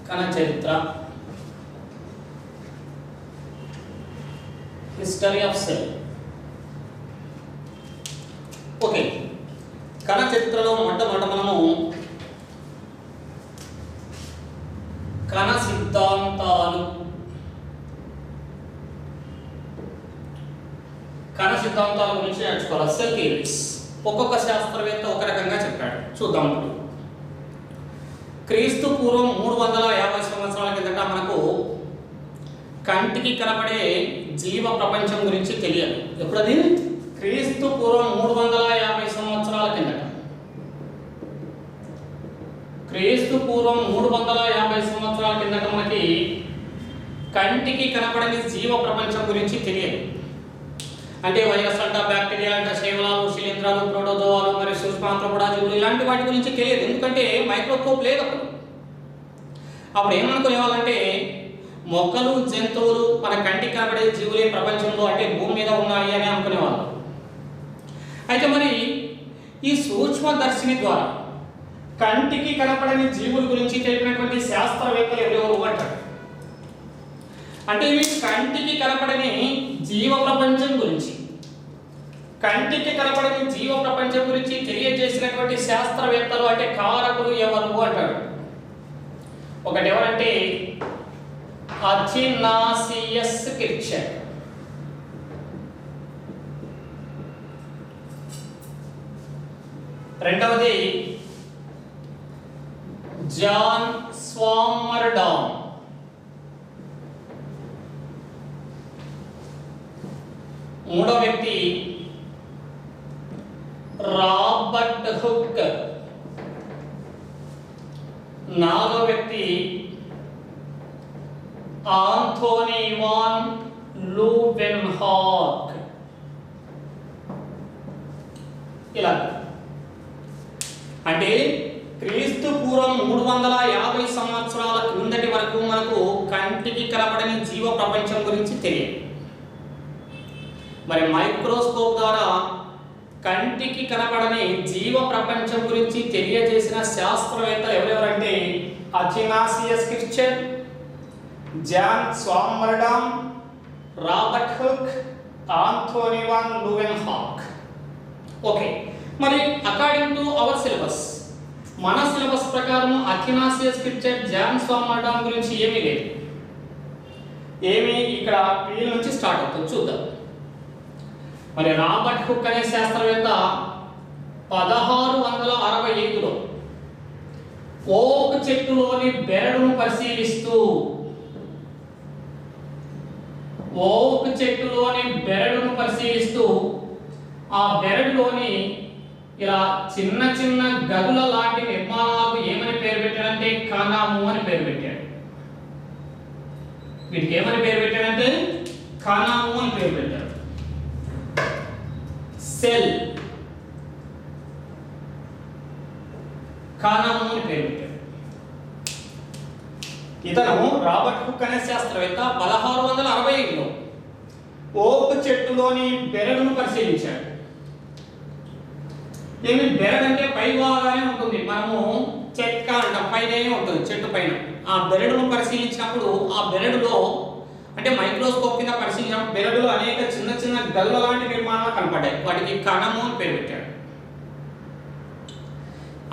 కణ చరిత్ర, history of cell. Okay, కణ చరిత్రలో మొట్టమొదట మనము కణ సిద్ధాంతాలు, కణ సిద్ధాంతాల గురించి నేర్చుకోవాలి. సెల్ థియరీస్ ఒక్కొక్క శాస్త్రవేత్త ఒక రకంగా చెప్పాడు. చూద్దాం. ఇప్పుడు క్రీస్తు పూర్వం 350 సంవత్సరాల కిందట మనకు కంటికి కనపడే జీవ ప్రపంచం గురించి తెలియదు. ఎప్పుడది? క్రీస్తు పూర్వం 350 సంవత్సరాల కిందట, క్రీస్తు పూర్వం 350 సంవత్సరాల కిందట మనకి కంటికి కనపడని జీవ ప్రపంచం గురించి తెలియదు. అంటే వైరస్ అంట, బ్యాక్టీరియా అంట, శైవలాలు, శిలీంధ్రాలు, ప్రోటోజోవాలు మరియు సూక్ష్మాంత్రోపడాజీవులు ఇలాంటి వాటి గురించి తెలియదు. ఎందుకంటే మైక్రోస్కోప్ లేదు అప్పుడు. అప్పుడు ఏమనుకునేవాళ్ళంటే మొక్కలు, జంతువులు మన కంటికి కనబడే జీవులే ప్రపంచంలో, అంటే భూమి మీద ఉన్నాయి అని అనుకునేవాళ్ళు. అయితే మరి ఈ సూక్ష్మదర్శిని ద్వారా కంటికి కనపడని జీవుల గురించి తెలిపినటువంటి శాస్త్రవేత్తలు ఎవరెవరు అంటారు. అంటే ఇవి కంటికి కనపడని జీవ ప్రపంచం గురించి, కంటికి కనపడని జీవ ప్రపంచం గురించి తెలియజేసినటువంటి శాస్త్రవేత్తలు అంటే కారకులు ఎవరు అంటారు. ఒకటి ఎవరంటే అథినాసియస్ కిర్చెర్, రెండవది జాన్ స్వామర్డామ్, మూడో వ్యక్తి రాబర్ట్ హుక్, నాలుగో వ్యక్తి ఆంథోనీ వాన్ లూవెన్హాక్. ఇలా అంటే క్రీస్తు పూర్వం 350 సంవత్సరాల క్రిందటి వరకు మనకు కంటికి కనపడని జీవ ప్రపంచం గురించి తెలియదు. మరి మైక్రోస్కోప్ ద్వారా కంటికి కనపడని జీవ ప్రపంచం గురించి తెలియజేసిన శాస్త్రవేత్తలు ఎవరెవరంటే Athanasius Kircher, John Swammerdam, Robert Hooke, Anthony van Leeuwenhoek. Okay, మరి అకార్డింగ్ టు అవర్ సిలబస్, మన సిలబస్ ప్రకారం అథినాసియస్ కిర్చెర్, జాన్ స్వామర్డామ్ గురించి ఏమీ లేదు. ఏమి ఇక్కడ వీళ్ళ నుంచి స్టార్ట్ అవుతుంది చూద్దాం. మరి రాబర్ట్ హుక్ అనే శాస్త్రవేత్త 1665లో ఓక్ చెట్టులోని బెరడును పరిశీలిస్తూ, ఓక్ చెట్టులోని బెరడును పరిశీలిస్తూ ఆ బెరడులోని ఇలా చిన్న చిన్న గదుల లాంటి నిర్మాణాలకు ఏమని పేరు పెట్టాడంటే కణము అని పేరు పెట్టాడు. వీటికి ఏమని పేరు పెట్టాడంటే కణము అని పేరు పెట్టాడు. సెల్, కణము అని పేరు పెట్టాడు. ఇతను రాబర్ట్ హుక్ అనే శాస్త్రవేత్త 1665లో ఓక్ చెట్టులోని బెరడును పరిశీలించాడు. ఏమి బెరడు అంటే పై భాగానే ఉంటుంది, మనము చెక్క అంటాం, పైనే ఉంటుంది చెట్టు పైన. ఆ బెరడును పరిశీలించినప్పుడు ఆ బెరడులో అంటే మైక్రోస్కోప్ కింద పరిశీలించిన బెరడులో అనేక చిన్న చిన్న గల్ల లాంటి నిర్మాణాలు కనపడ్డాయి. వాటికి కణము అని పేరు పెట్టాడు.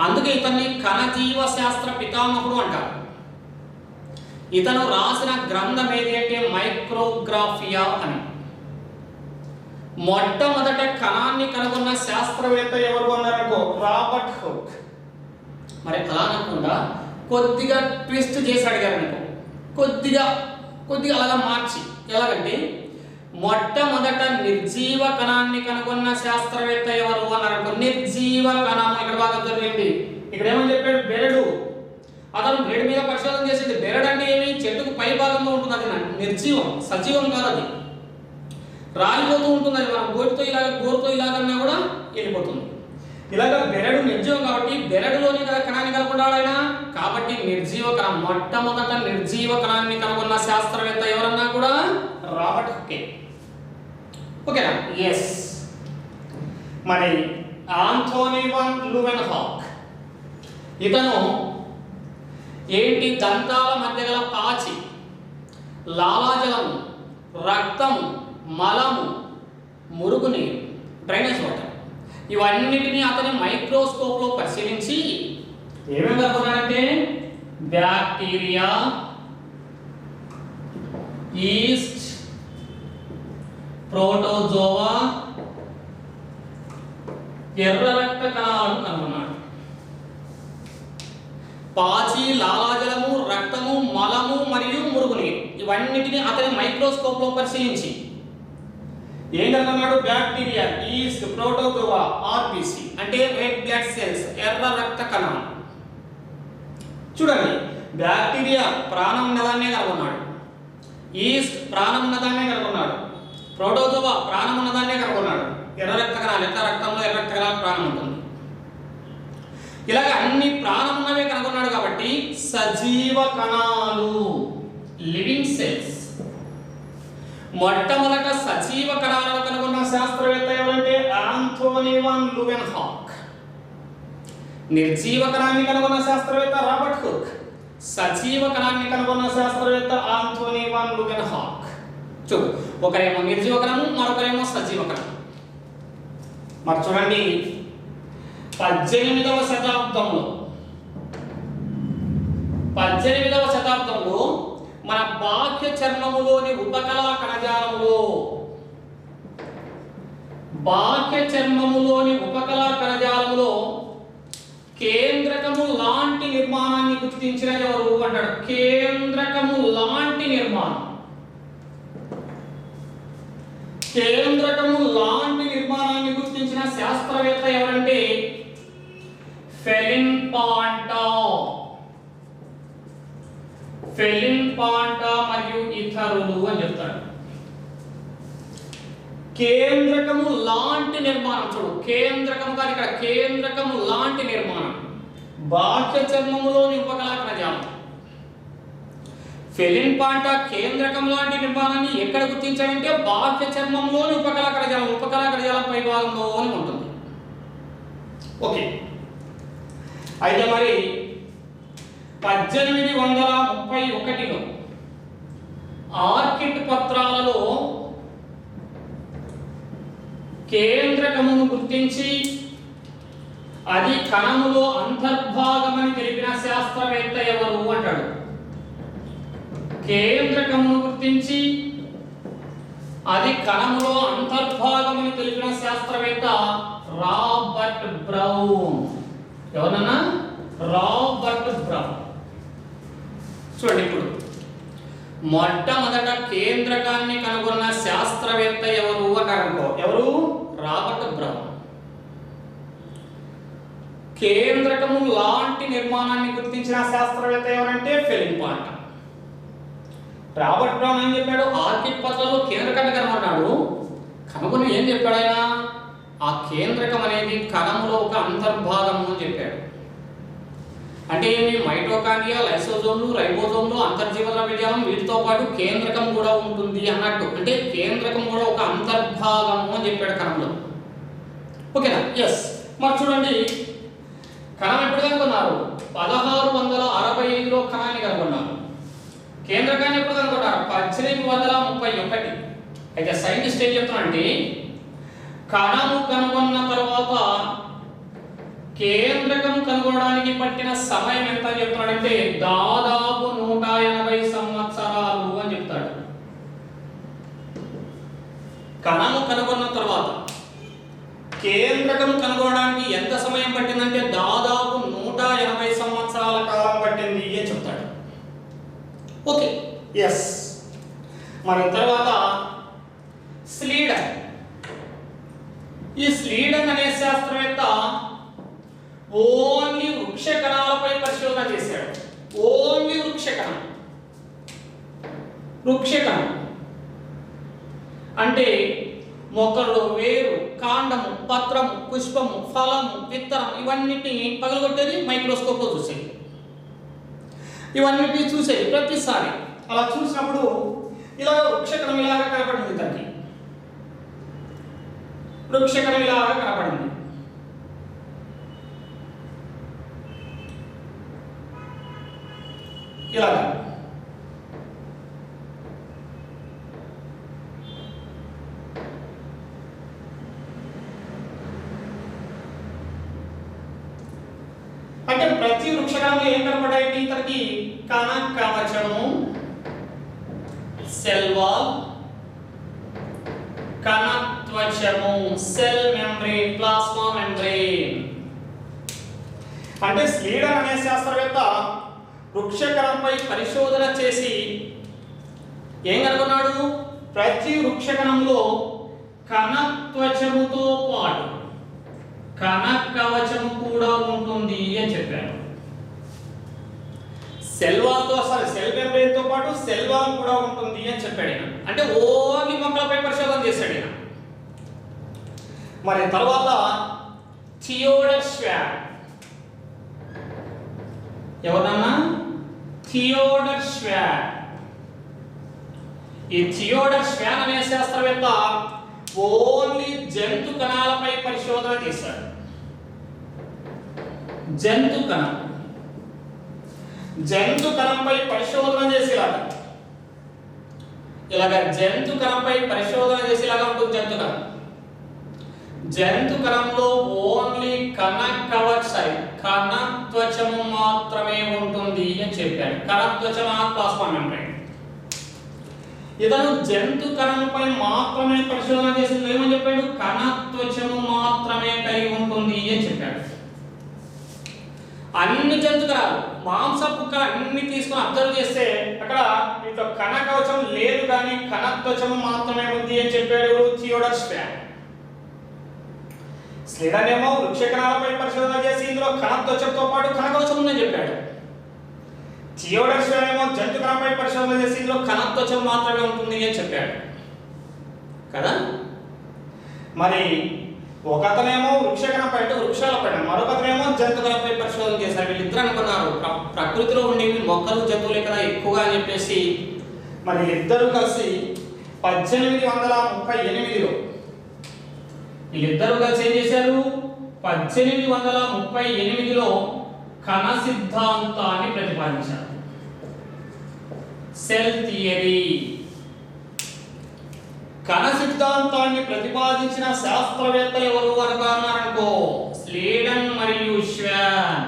అందుకే ఇతన్ని కణజీవ శాస్త్ర పితామహుడు అంటారు. ఇతను రాసిన గ్రంథం ఏది అంటే మైక్రోగ్రాఫియా అని. మొట్టమొదట కణాన్ని కనుగొన్న శాస్త్రవేత్త ఎవరు అన్నారనుకో రాబర్ట్ హుక్. మరి అలా అనకుండా కొద్దిగా ట్విస్ట్ చేసి అడిగారు అనుకో, కొద్దిగా అలాగా మార్చి, ఎలాగంటే మొట్టమొదట నిర్జీవ కణాన్ని కనుగొన్న శాస్త్రవేత్త ఎవరు అన్నారనుకో, నిర్జీవ కణం. ఇక్కడ బాగా జరిగింది. ఇక్కడ ఏమని చెప్పాడు? బెరడు. అతను బెరడు మీద పరిశోధన చేసేది. బెరడు అంటే ఏమి? చెట్టుకు పై భాగంలో ఉంటుంది. అది నిర్జీవం, సజీవం కాదు. అది రాలిపోతూ ఉంటుంది. అది మనం గోరుతో ఇలాగన్నా కూడా వెళ్ళిపోతుంది. ఇలాగ బెరడు నిర్జీవం కాబట్టి బెరడులోని కణాన్ని కనుగొన్నాడు ఆయన. కాబట్టి నిర్జీవ కణం, మొట్టమొదట నిర్జీవ కణాన్ని కనుగొన్న శాస్త్రవేత్త ఎవరన్నా కూడా రాబర్ట్ హుకే. ఓకేనా? ఎస్. మరి ఆంథోనీ వాన్ లూవెన్హాక్, ఇతను ఏంటి? దంతాల మధ్య గల పాచి, లాలాజలము, రక్తము, మలము, మురుగునీరు, డ్రైనేజ్ వాటర్, ఇవన్నిటినీ అతని మైక్రోస్కోప్లో పరిశీలించి ఏమేమి కనుగొన్నాడంటే బ్యాక్టీరియా, ఈస్ట్, ప్రోటోజోవా, ఎర్ర రక్త కణాలను కనుగొన్నాడు. పాచి, లాలాజలము, రక్తము, మలము మరియు మురుగునీరు ఇవన్నిటిని అతని మైక్రోస్కోప్ లో పరిశీలించి ఏం కనుగొన్నాడు? బ్యాక్టీరియా, ఈస్ట్, ప్రోటోజోవా, ఆర్బిసి అంటే రెడ్ బ్లడ్ సెల్స్, ఎర్ర రక్త కణాలు. చూడండి, బ్యాక్టీరియా ప్రాణం ఉన్నదాన్నే కనుగొన్నాడు, ఈస్ట్ ప్రాణం ఉన్నదాన్నే కనుగొన్నాడు, ప్రోటోజోవా ప్రాణం ఉన్నదాన్నే కనుగొన్నాడు, ఎర్ర రక్త కణాలు, ఎర్ర రక్తంలో ఎర్ర రక్త కణాలు ప్రాణం ఉంటుంది. ఇలాగ అన్ని ప్రాణం ఉన్నవే కనుగొన్నాడు కాబట్టి సజీవ కణాలు, లివింగ్ సెల్స్. మొట్టమొదట సజీవ కణాలను కనుగొన్న శాస్త్రవేత్త ఎవరంటే ఆంథోనీ వాన్ లూవెన్హాక్. నిర్జీవ కణాన్ని కనుగొన్న శాస్త్రవేత్త రాబర్ట్ హుక్. సజీవ కణాన్ని కనుగొన్న శాస్త్రవేత్త ఆంథోనీ వాన్ లూవెన్హాక్. చూడు, ఒకరేమో నిర్జీవ కణము, మరొకరేమో సజీవ కణం. మరి చూడండి, 18వ శతాబ్దంలో మన బాహ్య చర్మములోని ఉపకళా కణజాలములో కేంద్రకము లాంటి నిర్మాణాన్ని గుర్తించిన ఎవరు అంటాడు? కేంద్రకము లాంటి నిర్మాణాన్ని గుర్తించిన శాస్త్రవేత్త ఎవరంటే ఫెలిన్ పాంటా మరియు ఇతరులు అని చెప్తాడు. కేంద్రకము లాంటి నిర్మాణం, చూడు, కేంద్రకము కాదు ఇక్కడ, కేంద్రకము లాంటి నిర్మాణం, బాహ్య చర్మములోని ఉపకళా కణజాలం. ఫెలిన్ పాంటా కేంద్రకం లాంటి నిర్మాణాన్ని ఎక్కడ గుర్తించాడంటే బాహ్య చర్మంలోని ఉపకళా కణజాలం పై భాగంలోనే ఉంటుంది. ఓకే, అయితే మరి 1831లో ఆర్కిడ్ పత్రాలలో కేంద్రకమును గుర్తించి అది కణములో అంతర్భాగమని తెలిపిన శాస్త్రవేత్త ఎవరు అంటాడు? కేంద్రకమును గుర్తించి అది కణములో అంతర్భాగమని తెలిపిన శాస్త్రవేత్త రాబర్ట్ బ్రౌన్. ఎవరన్నా? Robert brown. చూడండి, ఇప్పుడు మొట్టమొదట కేంద్రకాన్ని కనుగొన్న శాస్త్రవేత్త ఎవరు అన్నారనుకో, ఎవరు? Robert brown. కేంద్రకము లాంటి నిర్మాణాన్ని గుర్తించిన శాస్త్రవేత్త ఎవరంటే ఫెలిన్ పాంటా. రాబర్ట్ బ్రౌన్ ఏం చెప్పాడు? ఆర్కిడ్ పత్రాలలో కేంద్రకాన్ని కనుగొన్నాడు. కనుగొని ఏం చెప్పాడు ఆయన? ఆ కేంద్రకం అనేది కణములో ఒక అంతర్భాగము అని చెప్పాడు. అంటే ఏమి? మైటోకాండ్రియా, లైసోజోమ్లు, రైబోజోమ్లు, అంతర్జీవ ద్రవ్యజాలం వీటితో పాటు కేంద్రకం కూడా ఉంటుంది అన్నట్టు. అంటే కేంద్రకం కూడా ఒక అంతర్భాగము అని చెప్పాడు కణంలో. ఓకేనా? ఎస్. మరి చూడండి, కణం ఎప్పుడు కనుగొన్నారు? 1665లో కణాన్ని కనుగొన్నారు. కేంద్రకాన్ని ఎప్పుడు కనుగొన్నారు? 1831. అయితే సైంటిస్ట్ ఏం చెప్తున్నారంటే కణము కనుగొన్న తర్వాత కేంద్రకం కనుగొనడానికి పట్టిన సమయం ఎంత అని చెప్తున్నాడంటే దాదాపు 180 సంవత్సరాలు అని చెప్తాడు. కణము కనుగొన్న తర్వాత కేంద్రకం కనుగొనడానికి ఎంత సమయం పట్టిందంటే దాదాపు 180 సంవత్సరాల కాలం పట్టింది అని చెప్తాడు. Okay, yes. మరి తర్వాత స్లీడన్. ఈ స్లీడన్ అనే శాస్త్రవేత్త ఓన్లీ వృక్ష కణాలపై పరిశోధన చేశాడు. ఓన్లీ వృక్ష కణం అంటే మొక్కలు, వేరు, కాండము, పత్రము, పుష్పము, ఫలము, విత్తనం ఇవన్నిటిని పగలగొట్టేది మైక్రోస్కోప్ లో చూసేది. ఇవన్నిటిని చూసేది ప్రతిసారి. అలా చూసినప్పుడు ఇలాగ వృక్షకణం ఇలాగా కనపడింది. తనకి వృక్షకణం ఇలాగా కనపడింది. ఇలాగా. అంటే ప్రతి వృక్షకంలో ఏం కనపడాయి ఇతనికి? కణ కవచము, సెల్ వాల్, కణత్వచము, సెల్ మెంబ్రేన్, ప్లాస్మా మెంబ్రేన్. అంటే స్లీడన్ అనే శాస్త్రవేత్త వృక్షకణంపై పరిశోధన చేసి ఏం కనుగొన్నాడు? ప్రతి వృక్షకణంలో కణత్వచముతో పాటు కణ కవచము కూడా ఉంటుంది అని చెప్పాడు. సెల్ మెంబ్రేన్ తో పాటు సెల్ వాల్ కూడా ఉంటుంది అని చెప్పాడు ఈయన. అంటే ఓన్లీ మొక్కలపై పరిశోధన చేశాడు ఈయన. మరి తర్వాత థియోడర్ ష్వాన్, ఎవరన్నా? Theodor Schwann. ఈ థియోడర్ ష్వాన్ అనే శాస్త్రవేత్త ఓన్లీ జంతు కణాలపై పరిశోధన చేశాడు. జంతు కణంపై పరిశోధన చేసేలాగా, ఇలాగ జంతు కణంపై పరిశోధన చేసేలాగా ఉంటుంది జంతు కణంలో ఓన్లీ కణత్వచము మాత్రమే ఉంటుంది అని చెప్పాడు. కణత్వచం ప్లాస్మా మెంబ్రేన్. ఇతను జంతు కణంపై మాత్రమే పరిశోధన చేసింది. ఏమని చెప్పాడు? కణత్వచము మాత్రమే కలిగి ఉంటుంది అని చెప్పాడు. అన్ని జంతు కణాలు, మాంసపు కణాలు అన్ని తీసుకొని అబ్జర్వ్ చేస్తే అక్కడ ఇట్లా కణ కవచం లేదు కానీ కణత్వచము మాత్రమే ఉంది అని చెప్పాడు థియోడర్ ష్వాన్. స్లీడన్ ఏమో వృక్ష కణాలపై పరిశోధన చేసి ఇందులో కణత్వచంతో పాటు కణకవచం ఉందని చెప్పాడు. థియోడర్ ష్వాన్ ఏమో జంతు కణంపై పరిశోధన చేసి ఇందులో కణత్వచం మాత్రమే ఉంటుంది అని చెప్పాడు కదా. మరి ఒకతనేమో వృక్షకణంపై అంటే వృక్షాలపై, మరొకతనేమో జంతు కణంపై పరిశోధన చేశారు. వీళ్ళిద్దరు అనుకున్నారు ప్రకృతిలో ఉండేవి మొక్కలు జంతువులే కదా ఎక్కువగా అని చెప్పేసి మరి ఇద్దరు కలిసి 1838లో వీళ్ళిద్దరూ కలిసి ఏం చేశారు? 1838లో కణ సిద్ధాంతాన్ని ప్రతిపాదించారు. Cell theory. కణ సిద్ధాంతాన్ని ప్రతిపాదించిన శాస్త్రవేత్తలు ఎవరు అనుకున్నారనుకో? స్లీడన్ మరియు ష్వాన్.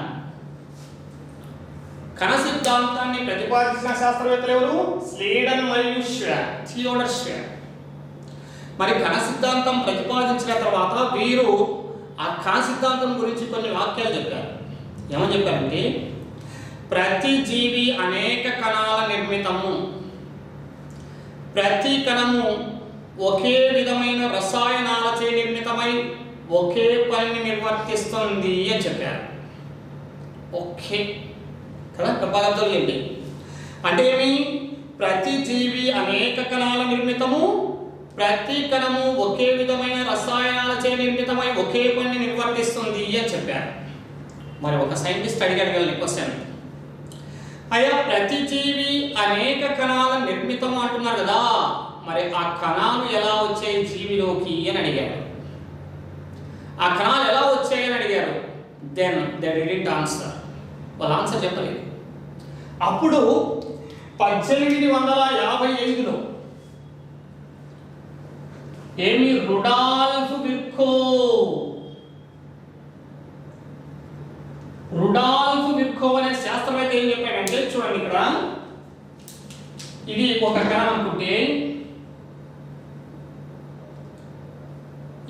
కణ సిద్ధాంతాన్ని ప్రతిపాదించిన శాస్త్రవేత్తలు ఎవరు? స్లీడన్ మరియు ష్వాన్, థియోడర్ ష్వాన్. మరి కణ సిద్ధాంతం ప్రతిపాదించిన తర్వాత వీరు ఆ కణ సిద్ధాంతం గురించి కొన్ని వాక్యాలు చెప్పారు. ఏమని చెప్పారంటే, ప్రతి జీవి అనేక కణాల నిర్మితము, ప్రతి కణము ఒకే విధమైన రసాయనాలచే నిర్మితమై ఒకే పనిని నిర్వర్తిస్తుంది అని చెప్పారు. ఓకే కదా, బాగా ఏంటి అంటే ఏమి? ప్రతి జీవి అనేక కణాల నిర్మితము, ప్రతి కణము ఒకే విధమైన రసాయనాలచే నిర్మితమై ఒకే పనిని నిర్వర్తిస్తుంది అని చెప్పారు. మరి ఒక సైంటిస్ట్ అడిగాడు వీళ్ళని క్వశ్చన్, అయ్యా ప్రతి జీవి అనేక కణాల నిర్మితము అంటున్నారు కదా, మరి ఆ కణాలు ఎలా వచ్చాయి జీవిలోకి అని అడిగారు. ఆ కణాలు ఎలా వచ్చాయి అని అడిగారు. Then they didn't answer. వాళ్ళు ఆన్సర్ చెప్పలేదు. అప్పుడు 1858లో ఏమి రుడాల్ఫ్ విర్కో అనే శాస్త్రవేత్త ఏం చెప్పాడంటే, చూడండి ఇక్కడ ఇది ఒక కణం అనుకుంటే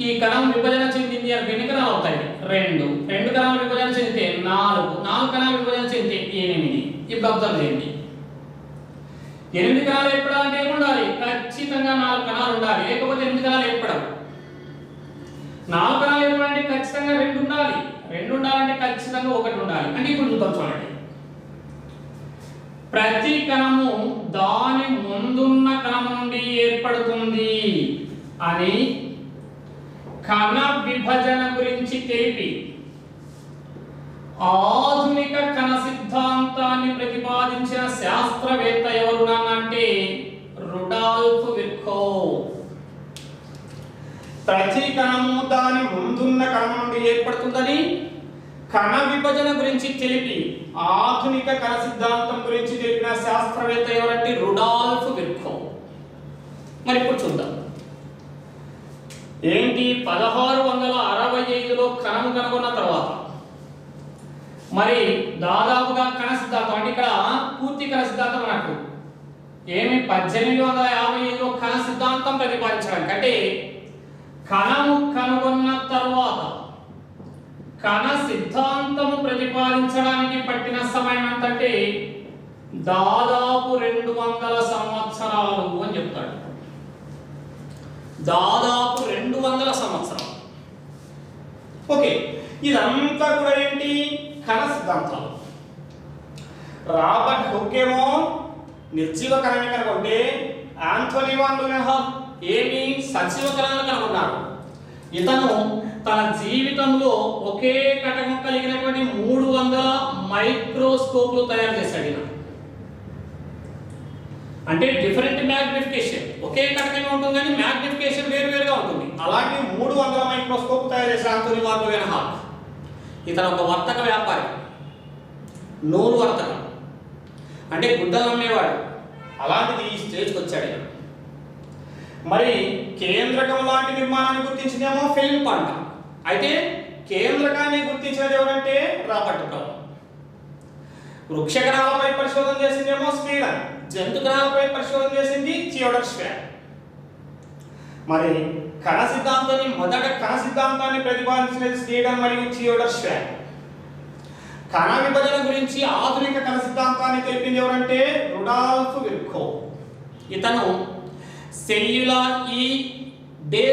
ఈ కణం విభజన చెందింది అని ఎన్ని కణాలు అవుతాయి? రెండు కణాలు విభజన చెందితే 4 కణాలు విభజన చెందితే 8. ఇప్పుడు అబ్జర్వ్ చేయండి. 8 కణాలు ఏర్పడాలంటే ఏముండాలి? ఖచ్చితంగా 4 కణాలు ఉండాలి, లేకపోతే 8 కణాలు ఏర్పడవు. 4 కణాలు ఏర్పడాలంటే ఖచ్చితంగా 2 ఉండాలి, 2 ఉండాలంటే ఖచ్చితంగా 1 ఉండాలి. అంటే ఇప్పుడు చూద్దాం చూడండి. ప్రతి కణము దాని ముందున్న కణం నుండి ఏర్పడుతుంది అని కణ విభజన గురించి తెలిపి ఆధునిక కణ సిద్ధాంతాన్ని ప్రతిపాదించిన శాస్త్రవేత్త ఎవరు అంటే రుడాల్ఫ్ విర్కో. ప్రతి కణము దాని ముందున్న కణం నుండి ఏర్పడుతుందని కణ విభజన గురించి తెలిపి ఆధునిక కణ సిద్ధాంతం గురించి తెలిపిన శాస్త్రవేత్త ఎవరంటే రుడాల్ఫ్ విర్చోవ్. మరి ఇప్పుడు చూద్దాం ఏంటి 1665లో కణము కనుగొన్న తర్వాత మరి దాదాపుగా కణ సిద్ధాంతం అంటే ఇక్కడ పూర్తి కణ సిద్ధాంతం అన్నట్టు ఏమి 1855లో కణ సిద్ధాంతం ప్రతిపాదించడానికి అంటే కణము కనుగొన్న తర్వాత కణ సిద్ధాంతము ప్రతిపాదించడానికి పట్టిన సమయం ఎంతంటే దాదాపు 200 సంవత్సరాలు అని చెప్తాడు. దాదాపు 200 సంవత్సరాలు. ఓకే, ఇదంతా కూడా ఏంటి కణ సిద్ధాంతాలు. రాబర్ట్ హుక్ ఏమో నిర్జీవ కణాన్ని కనుగొంటే ఆంథోనీ వాన్ లూయెన్హాఫ్ ఏమి సజీవ కణాలను కనుగొన్నారు. ఇతను తన జీవితంలో ఒకే కటకం కలిగినటువంటి 300 మైక్రోస్కోప్లు తయారు చేశాడు. అంటే డిఫరెంట్ మ్యాగ్నిఫికేషన్, ఒకే కటకమే ఉంటుంది కానీ మ్యాగ్నిఫికేషన్ వేరువేరుగా ఉంటుంది. అలాంటి 300 మైక్రోస్కోప్ తయారు చేశాడు ఆంథోనీ వాన్ లూయెన్హాఫ్. ఇతను ఒక వర్తక వ్యాపారి, నూలు వర్తకం అంటే గుడ్డలు అమ్మేవాడు. అలాంటిది ఈ స్టేజ్కి వచ్చాడు. మరి కేంద్రకం లాంటి నిర్మాణాన్ని గుర్తించిందేమో ఫిల్మ్ పంట. అయితే కేంద్రకాన్ని గుర్తించినది ఎవరంటే రాబర్ట్ బ్రౌన్. వృక్ష కణాలపై పరిశోధన చేసిందేమో స్వీడన్. జంతు కణాలపై పరిశోధన చేసింది థియోడర్ ష్వాబ్. మరి కణ సిద్ధాంతాన్ని మొదట కణ సిద్ధాంతాన్ని ప్రతిపాదించినది స్వీడన్ మరియు థియోడర్ ష్వాబ్. కణ విభజన గురించి ఆధునిక కణ సిద్ధాంతాన్ని తెలిపింది ఎవరంటే రుడాల్ఫ్ విర్చోవ్. ఇతను సెల్యులార్ ఈ డే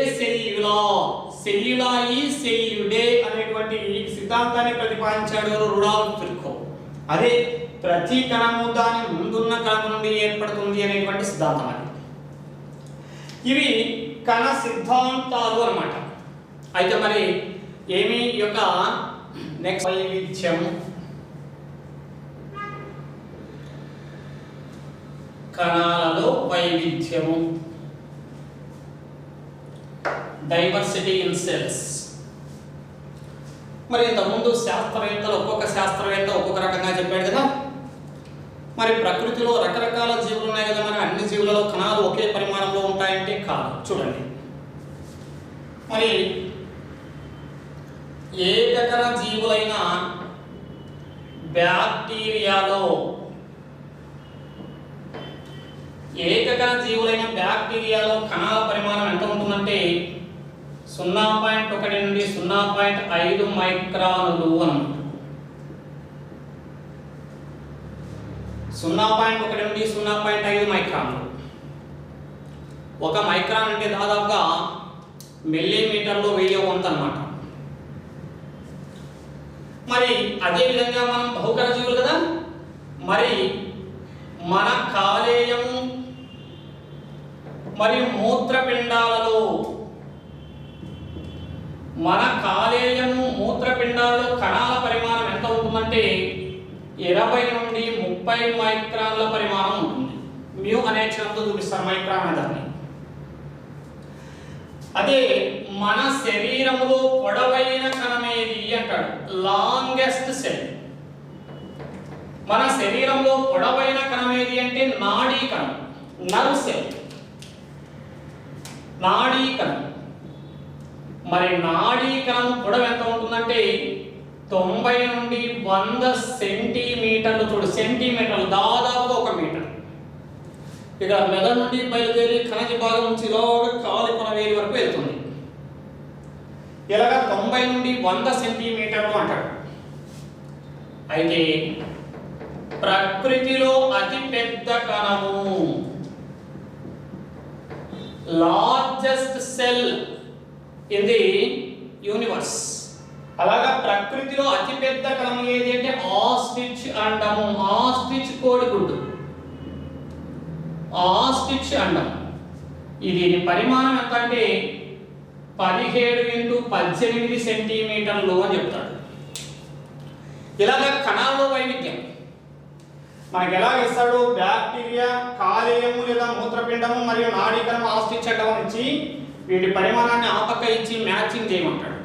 సెల్యుడే అనేటువంటి సిద్ధాంతాన్ని ప్రతిపాదించాడు రుడాల్ఫ్ విర్చోవ్. అదే ప్రతి కణము దాని ముందున్న కణం నుండి ఏర్పడుతుంది అనేటువంటి సిద్ధాంతం అది. ఇవి కణ సిద్ధాంతాలు అన్నమాట. అయితే మరి ఏమి యొక్క నెక్స్ట్ వైవిధ్యం, కణాలలో వైవిధ్యము, డైవర్సిటీ ఇన్ సెల్స్. మరి ఇంతకుముందు శాస్త్రవేత్తలు ఒక్కొక్క శాస్త్రవేత్త ఒక్కొక్క రకంగా చెప్పాడు కదా. మరి ప్రకృతిలో రకరకాల జీవులు ఉన్నాయి కదా. మరి అన్ని జీవులలో కణాలు ఒకే పరిమాణంలో ఉంటాయంటే కాదు. చూడండి, మరి ఏకకణ జీవులైన బ్యాక్టీరియాలో కణాల పరిమాణం ఎంత ఉంటుందంటే 0.1 నుండి 0.5 మైక్రానులు అన్నమాట. 0.1 నుండి 0.5 మైక్రాన్లు. ఒక మైక్రాన్ అంటే దాదాపుగా మిల్లీమీటర్లో 1000 వంతు అన్నమాట. మరి అదే విధంగా మనం బహుకణ జీవులు కదా. మరి మన కాలేయము మరియు మూత్రపిండాలలో కణాల పరిమాణం ఎంత ఉంటుందంటే 20 నుండి 30 మైక్రాన్ల పరిమాణం ఉంటుంది. మ్యూ అనే అక్షరంతో చూపిస్తారు మైక్రాన్ అనే దాన్ని. అదే మన శరీరములో పొడవైన కణం ఏది అంటాడు, లాంగెస్ట్ సెల్. మన శరీరంలో పొడవైన కణం ఏది అంటే నాడీ కణం, నర్వ్ సెల్, నాడీ కణం. మరి నాడీ కణం పొడవు ఎంత ఉంటుందంటే 90 నుండి 100 సెంటీమీటర్లు. చూడు, సెంటీమీటర్లు దాదాపుగా 1 మీటర్. ఇక మెదడు నుండి బయలుదేరి కణజ భాగం నుంచి ఇలాగా కాలి కొన వేలి వరకు వెళ్తుంది. ఇలాగా 90 నుండి 100 సెంటీమీటర్లు అంటాడు. అయితే ప్రకృతిలో అతి పెద్ద కణము, largest cell in the universe. అలాగా ప్రకృతిలో అతి పెద్ద కణం ఏది అంటే ఆస్ట్రిచ్ అండము. ఆస్ట్రిచ్ కోడిగుడ్డు, ఆస్ట్రిచ్ అండం. ఇది పరిమాణం ఎంత అంటే 17 × 18 సెంటీమీటర్లు అని చెప్తాడు. ఇలాగా కణాల్లో వైవిధ్యం మనకి ఎలా ఇస్తాడు, బ్యాక్టీరియా, కాలేయము లేదా మూత్రపిండము మరియు నాడీకణం ఆస్ట్రిచ్ అండం ఇచ్చి వీటి పరిమాణాన్ని ఆ పక్క ఇచ్చి మ్యాచింగ్ చేయమంటాడు.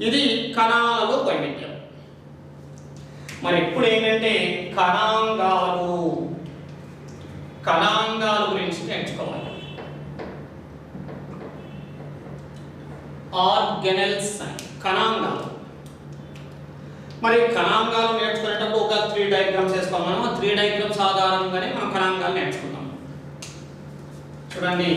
ఇది కణాలలో వైవిధ్యం. మరి ఇప్పుడు ఏంటంటే కణాంగాల గురించి నేర్చుకోవాలి. ఆర్గనెల్స్ కణాంగాలు. మరి కణాంగాలు నేర్చుకునేటప్పుడు ఒక 3 డయాగ్రామ్స్ వేస్తాం. మనం ఆ 3 డయాగ్రామ్స్ ఆధారంగానే మనం కణాంగాలు నేర్చుకుందాం. చూడండి,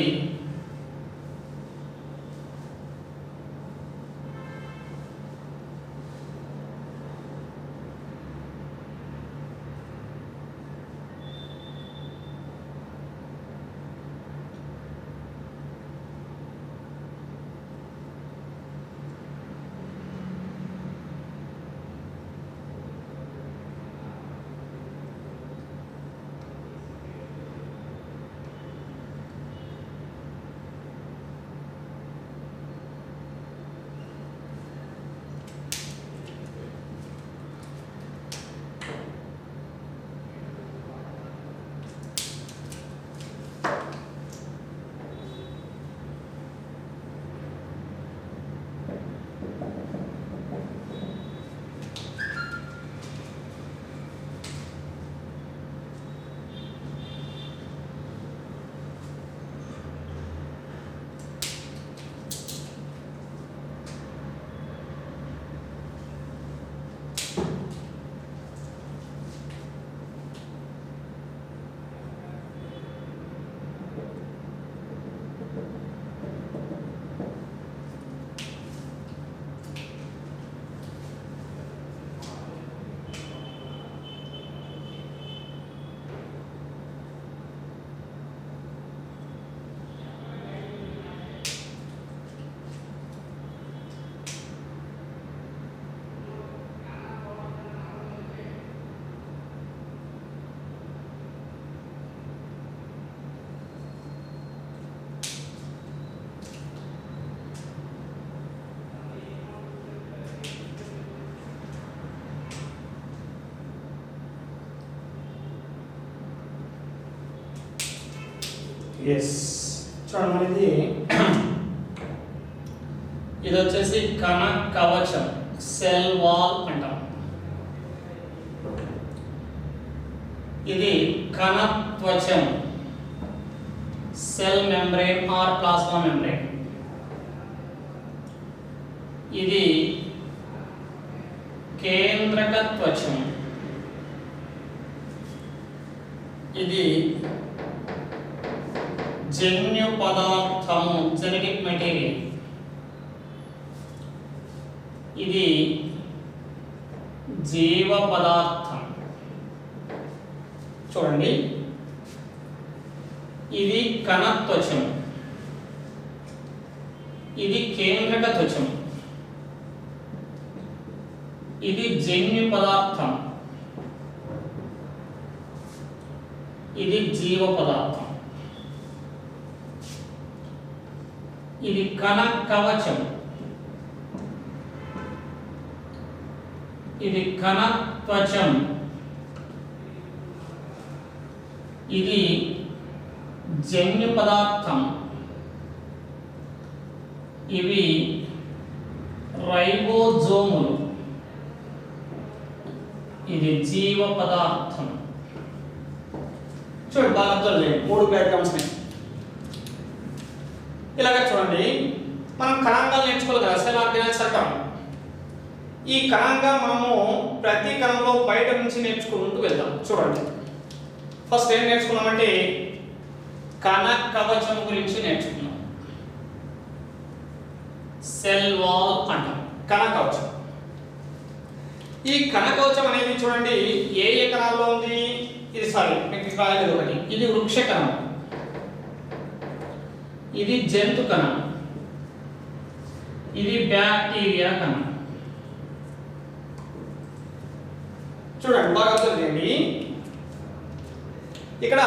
చూడండి, ఇది వచ్చేసి కణ కవచం, సెల్ వాల్ అంటాం. ఇది కణత్వచం, cell membrane or plasma membrane. ఇది కేంద్రకత్వచం, ఇది జన్యు పదార్థము, జెనెటిక్ మెటీరియల్. ఇది జీవ పదార్థం. చూడండి, ఇది కణత్వచం, ఇది కేంద్రక త్వచం, ఇది జన్యు పదార్థం, ఇది జీవ పదార్థం. ఇది కణ కవచం, ఇది కణత్వచం, ఇది జన్యు పదార్థం, ఇవి రైబోజోములు, ఇది జీవ పదార్థం. చూడండి, బాగా అర్థం లేదు, 3 డయాగ్రామ్స్. ఇలాగ చూడండి, మనం కణాంగాలు నేర్చుకోవాలి కదా, సెల్ ఆర్గనెల్స్ అంటాం. ఈ కణంగా మనము ప్రతి కణంలో బయట నుంచి నేర్చుకుంటూ వెళ్దాం. చూడండి, ఫస్ట్ ఏం నేర్చుకున్నామంటే కణ కవచం గురించి నేర్చుకున్నాం. సెల్ వాల్ అంటాం, కణ కవచం. ఈ కణ కవచం అనేది చూడండి ఏ ఏ కణాల్లో ఉంది. ఇది మీకు రాయలేదు ఒకటి. ఇది వృక్ష కణం, ఇది జంతు కణం, ఇది బ్యాక్టీరియా కణం. చూడండి, బాగా చూడండి, ఇక్కడ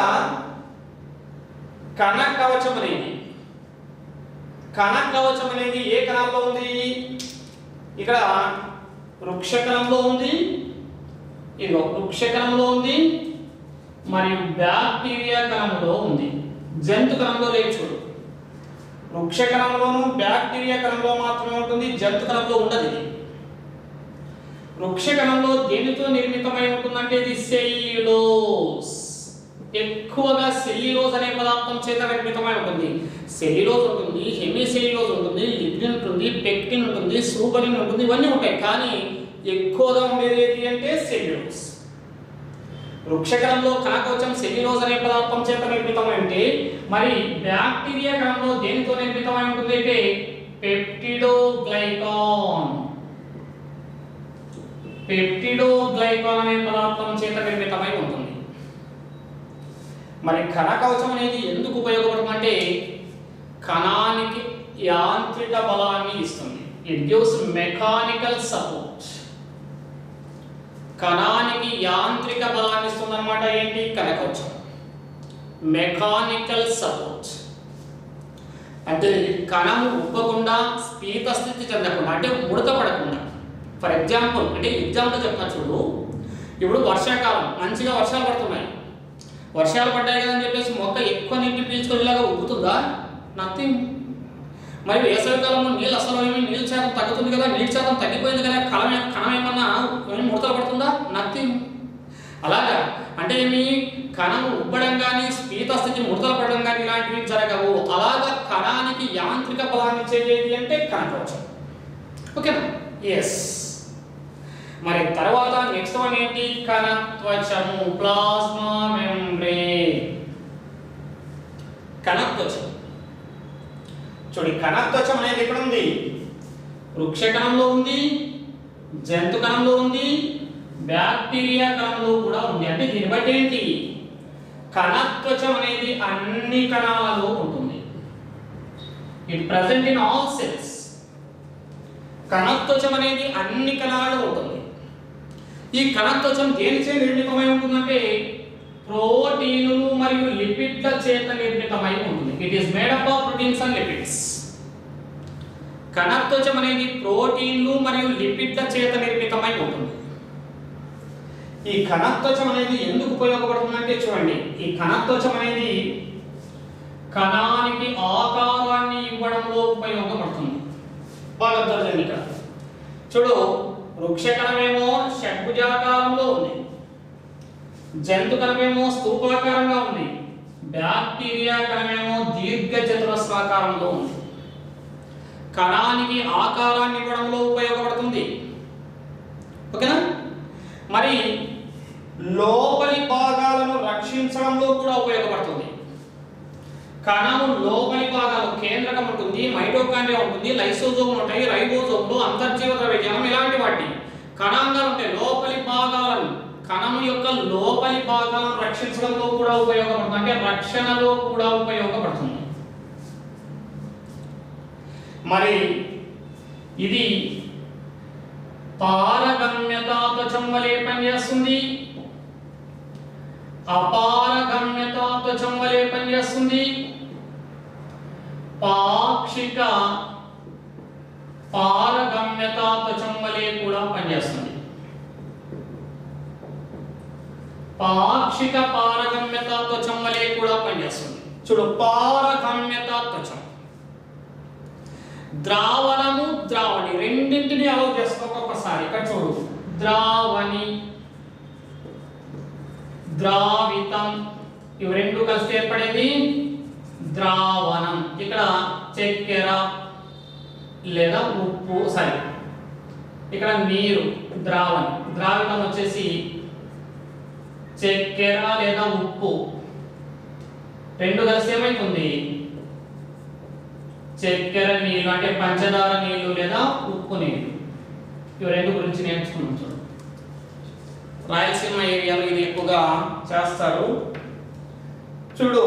కణ కవచం అనేది ఏ కణాల్లో ఉంది? ఇక్కడ వృక్ష కణంలో ఉంది, ఇదిగో వృక్ష కణంలో ఉంది, మరియు బ్యాక్టీరియా కణంలో ఉంది. జంతు కణంలో లేదు. చూడు, వృక్ష కణంలోను బ్యాక్టీరియా కణంలో మాత్రమే ఉంటుంది, జంతు కణంలో ఉండదు. ఇది వృక్ష కణంలో దేనితో నిర్మితమై ఉంటుందంటే ఇది సెల్యులోజ్. ఎక్కువగా సెల్యులోజ్ అనే పదార్థం చేత నిర్మితమై ఉంటుంది. సెల్యులోజ్ ఉంటుంది, హెమిసెల్యులోజ్ ఉంటుంది, లిగ్నిన్ ఉంటుంది, పెక్టిన్ ఉంటుంది, సూపరిన్ ఉంటుంది, ఇవన్నీ ఉంటాయి. కానీ ఎక్కువగా ఉండేది ఏంటి అంటే సెల్యులోజ్. వృక్షకణంలో కణకవచం సెల్యులోజ్ అనే పదార్థం చేత నిర్మితమై ఉంటే, మరి బ్యాక్టీరియా కణంలో దేనితో నిర్మితమై ఉంటుంది అంటే పెప్టిడోగ్లైకాన్. పెప్టిడోగ్లైకాన్ అనే పదార్థం చేత నిర్మితమై ఉంటుంది. మరి కణకవచం అనేది ఎందుకు ఉపయోగపడుతుందంటే కణానికి యాంత్రిక బలాన్ని ఇస్తుంది. It gives mechanical support. కణానికి యాంత్రిక బలాన్ని ఇస్తుంది అన్నమాట. ఏంటి కణకవచం? Mechanical support. అంటే కణము ఉబ్బకుండా స్ఫీత స్థితి చెందకుండా, అంటే ముడత పడకుండా. ఫర్ ఎగ్జాంపుల్, అంటే ఎగ్జాంపుల్ చెప్తున్నా చూడు. ఇప్పుడు వర్షాకాలం, మంచిగా వర్షాలు పడుతున్నాయి. వర్షాలు పడ్డాయి కదా అని చెప్పేసి మొక్క ఎక్కువ నీటిని పీల్చుకునేలాగా ఉబ్బుతుందా? నథింగ్. మరి వేసవికాలంలో నీళ్ళు అసలు నీళ్ళ శాతం తగ్గుతుంది కదా, నీటి శాతం తగ్గిపోయింది కదా, కణం ఏమన్నా ముడతలు పడుతుందా? నథింగ్. అలాగా అంటే ఏమి కణం ఉబ్బడం కానీ స్ఫీత స్థితి ముడతలు పడడం కానీ ఇలాంటివి జరగవు. అలాగా కణానికి యాంత్రిక బలాన్ని ఇచ్చేది అంటే కణకవచం. ఓకేనా? ఎస్. మరి తర్వాత నెక్స్ట్ వన్ ఏంటి? కణత్వచము, ప్లాస్మా మెంబ్రేన్. కణత్వచం చూడండి. కణత్వచం అనేది ఎక్కడ ఉంది? వృక్ష కణంలో ఉంది, జంతు కణంలో ఉంది, బ్యాక్టీరియా కణంలో కూడా ఉంది. అంటే దీన్ని బట్టి ఏంటి? కణత్వచం అనేది అన్ని కణాలలో ఉంటుంది. It present in all cells. కణత్వచం అనేది అన్ని కణాలలో ఉంటుంది. ఈ కణత్వచం దేనిచే నిర్మితమై ఉంటుందంటే ప్రోటీనులు మరియు లిపిడ్ల చేత నిర్మితమై ఉంటుంది. It is made up of proteins and lipids. కణత్వచం అనేది ప్రోటీన్లు మరియు లిపిడ్ల చేత నిర్మితమై ఉంటుంది. ఈ కణత్వచం అనేది ఎందుకు ఉపయోగపడుతుందంటే చూడండి, ఈ కణత్వచం అనేది కణానికి ఆకారాన్ని ఇవ్వడంలో ఉపయోగపడుతుంది. బాగా అర్థం ఇక్కడ చూడు. వృక్ష కణమేమో షడ్భుజాకారంలో ఉంది, జంతు కణమేమో స్తూపాకారంగా ఉంది, బ్యాక్టీరియా కణమేమో దీర్ఘ చతురస్రాకారంలో ఉంది. కణానికి ఆకారాన్ని ఇవ్వడంలో ఉపయోగపడుతుంది. ఓకేనా? మరి లోపలి భాగాలను రక్షించడంలో కూడా ఉపయోగపడుతుంది. కణము లోపలి భాగాలు కేంద్రకం ఉంటుంది, మైటోకాండ్రియా ఉంటుంది, లైసోజోమ్ ఉంటాయి, రైబోజోమ్లు, అంతర్జీవ ద్రవ్యజాలం ఇలాంటి వాటి కణాంగాలు ఉంటాయి. లోపలి భాగాలను, కణం యొక్క లోపలి భాగాలను రక్షించడంలో కూడా ఉపయోగపడుతుంది. అంటే రక్షణలో కూడా ఉపయోగపడుతుంది. మరి ఇది పారగమ్యతా త్వచం వలె పనిచేస్తుంది, అపారగమ్యతా త్వచం వలె పనిచేస్తుంది, పాక్షిక పారగమ్యతా త్వచం వలె కూడా పనిచేస్తుంది. పాక్షిక పారగమ్యతా త్వచం వలె కూడా పనిచేస్తుంది. చూడు, పారగమ్యతా త్వచం ద్రావణము, ద్రావణి రెండింటిని అలౌ చేస్తాం ఒక్కొక్కసారి. ఇక్కడ చూడు, ద్రావణి, ద్రావితం, ఇవి రెండు కలిసి ఏర్పడేది ద్రావణం. ఇక్కడ చక్కెర లేదా ఉప్పు, సరే ఇక్కడ నీరు, ద్రావణి. ద్రావితం వచ్చేసి చక్కెర లేదా ఉప్పు, రెండు కలిసి ఏమైతుంది? చక్కెర నీళ్ళు, అంటే పంచదార నీళ్ళు లేదా ఉప్పు నీళ్ళు. ఇవి రెండు గురించి నేర్చుకున్నాం. చూడు, రాయలసీమ ఏరియాలో ఇది ఎక్కువగా చేస్తారు. చూడు,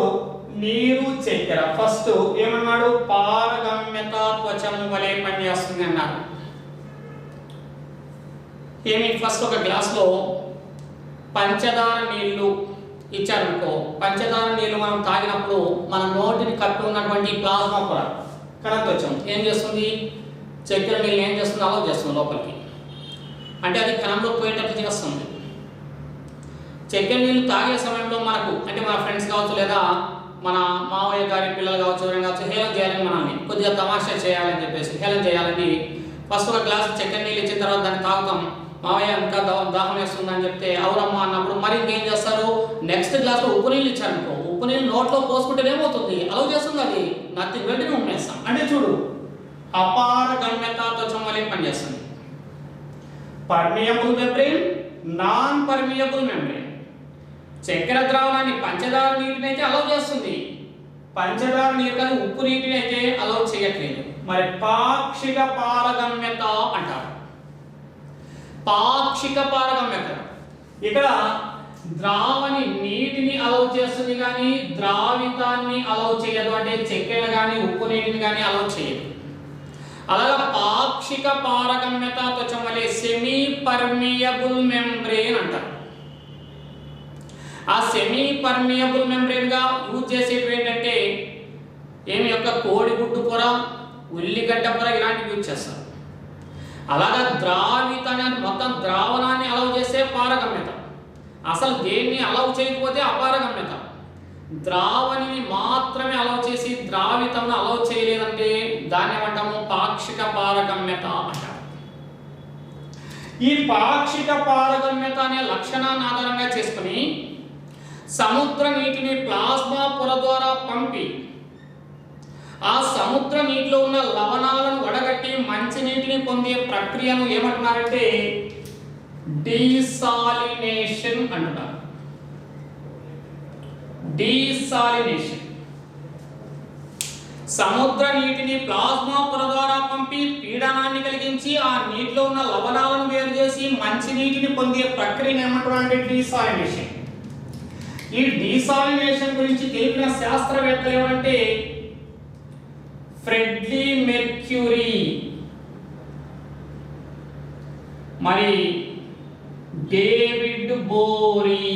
నీరు, చక్కెర. ఫస్ట్ ఏమన్నాడు? పారగమ్యతా త్వచం వలె పనిచేస్తుంది అన్నారు. ఏమి? ఫస్ట్ ఒక గ్లాస్లో పంచదార నీళ్లు ఇచ్చారనుకో, పంచదార నీళ్లు మనం తాగినప్పుడు మన నోటిని కప్పి ఉన్నటువంటి ప్లాస్మా పొర, కణత్వచం ఏం చేస్తుంది? చక్కెర నీళ్ళు ఏం చేస్తుంది? అలౌ చేస్తుంది లోపలికి. అంటే అది కణంలో పోయేటట్టు చేస్తుంది. చక్కెర నీళ్ళు తాగే సమయంలో మనకు, అంటే మన ఫ్రెండ్స్ కావచ్చు లేదా మన మావయ్య గారి పిల్లలు కావచ్చు ఎవరైనా కావచ్చు హేళన చేయాలని మనల్ని కొద్దిగా తమాషా చేయాలని చెప్పేసి హేళన చేయాలని ఫస్ట్ ఒక గ్లాస్ చక్కెర నీళ్ళు ఇచ్చిన తర్వాత దాన్ని తాగుతాం. మావయ్య ఇంకా దాహం వేస్తుందని చెప్తే అవురమ్మా అన్నప్పుడు మరి ఇంకేం చేస్తారు, నెక్స్ట్ గ్లాస్లో ఉప్పు నీళ్ళు ఇచ్చారనుకో, ఉప్పు నీళ్ళు నోట్లో పోసుకుంటే ఏమవుతుంది, అలవ్ చేస్తుంది అది నత్తి వెంటనే ఉమ్మేస్తాం. అంటే చూడు అపారగమ్యతతో చమ్మలే పనిచేస్తుంది. Permeable membrane, non permeable membrane. చక్కెర ద్రావణాన్ని పంచదార నీటిని అయితే అలౌ చేస్తుంది, పంచదార నీరు కానీ ఉప్పు నీటిని అయితే అలౌ చేయట్లేదు. మరి పాక్షిక పారగమ్యత అంటారు. పాక్షిక పారగమ్యత ఇక్కడ ద్రావణి నీటిని అలౌ చేస్తుంది కానీ ద్రావితాన్ని అలౌ చేయదు. అంటే చక్కెర కానీ ఉప్పు నీటిని కానీ అలౌ చేయదు. అలాగా పాక్షిక పారగమ్యత త్వచమలే సెమీ పర్మియబుల్ మెంబ్రేన్ అంటారు. ఆ సెమీ పర్మియబుల్ మెంబ్రేన్ గా యూజ్ చేసేవి ఏంటంటే ఏమి యొక్క కోడిగుడ్డు పొర, ఉల్లిగడ్డ పొర ఇలాంటివి యూజ్ చేస్తారు. అలాగా ద్రావితాన్ని మొత్తం ద్రావణాన్ని అలౌ చేస్తే పారగమ్యత, అసలు దేన్ని అలౌ చేయకపోతే అపారగమ్యత. ద్రావణిని మాత్రమే అలౌ చేసి ద్రావితం అలౌ చేయలేదంటే దాన్ని ఏమంటాము పాక్షిక పారగమ్యత అంటారు. ఈ పాక్షిక పారగమ్యత అనే లక్షణాన్ని ఆధారంగా చేసుకుని సముద్ర నీటిని ప్లాస్మా పొర ద్వారా పంపి ఆ సముద్ర నీటిలో ఉన్న లవణాలను వడగట్టి మంచి నీటిని పొందే ప్రక్రియను ఏమంటున్నారంటే డీసాలినేషన్ అంటారు. డీసాలినేషన్. సముద్ర నీటిని ప్లాస్మా పొర ద్వారా పంపి పీడనాన్ని కలిగించి ఆ నీటిలో ఉన్న లవణాలను వేరు చేసి మంచి నీటిని పొందే ప్రక్రియను ఏమంటారంటే డీసాలినేషన్. ఈ డీసాలినేషన్ గురించి తెలిపిన శాస్త్రవేత్తలు ఎవరంటే ఫ్రెడ్లీ మెర్క్యూరీ, మరి డేవిడ్ బోరీ.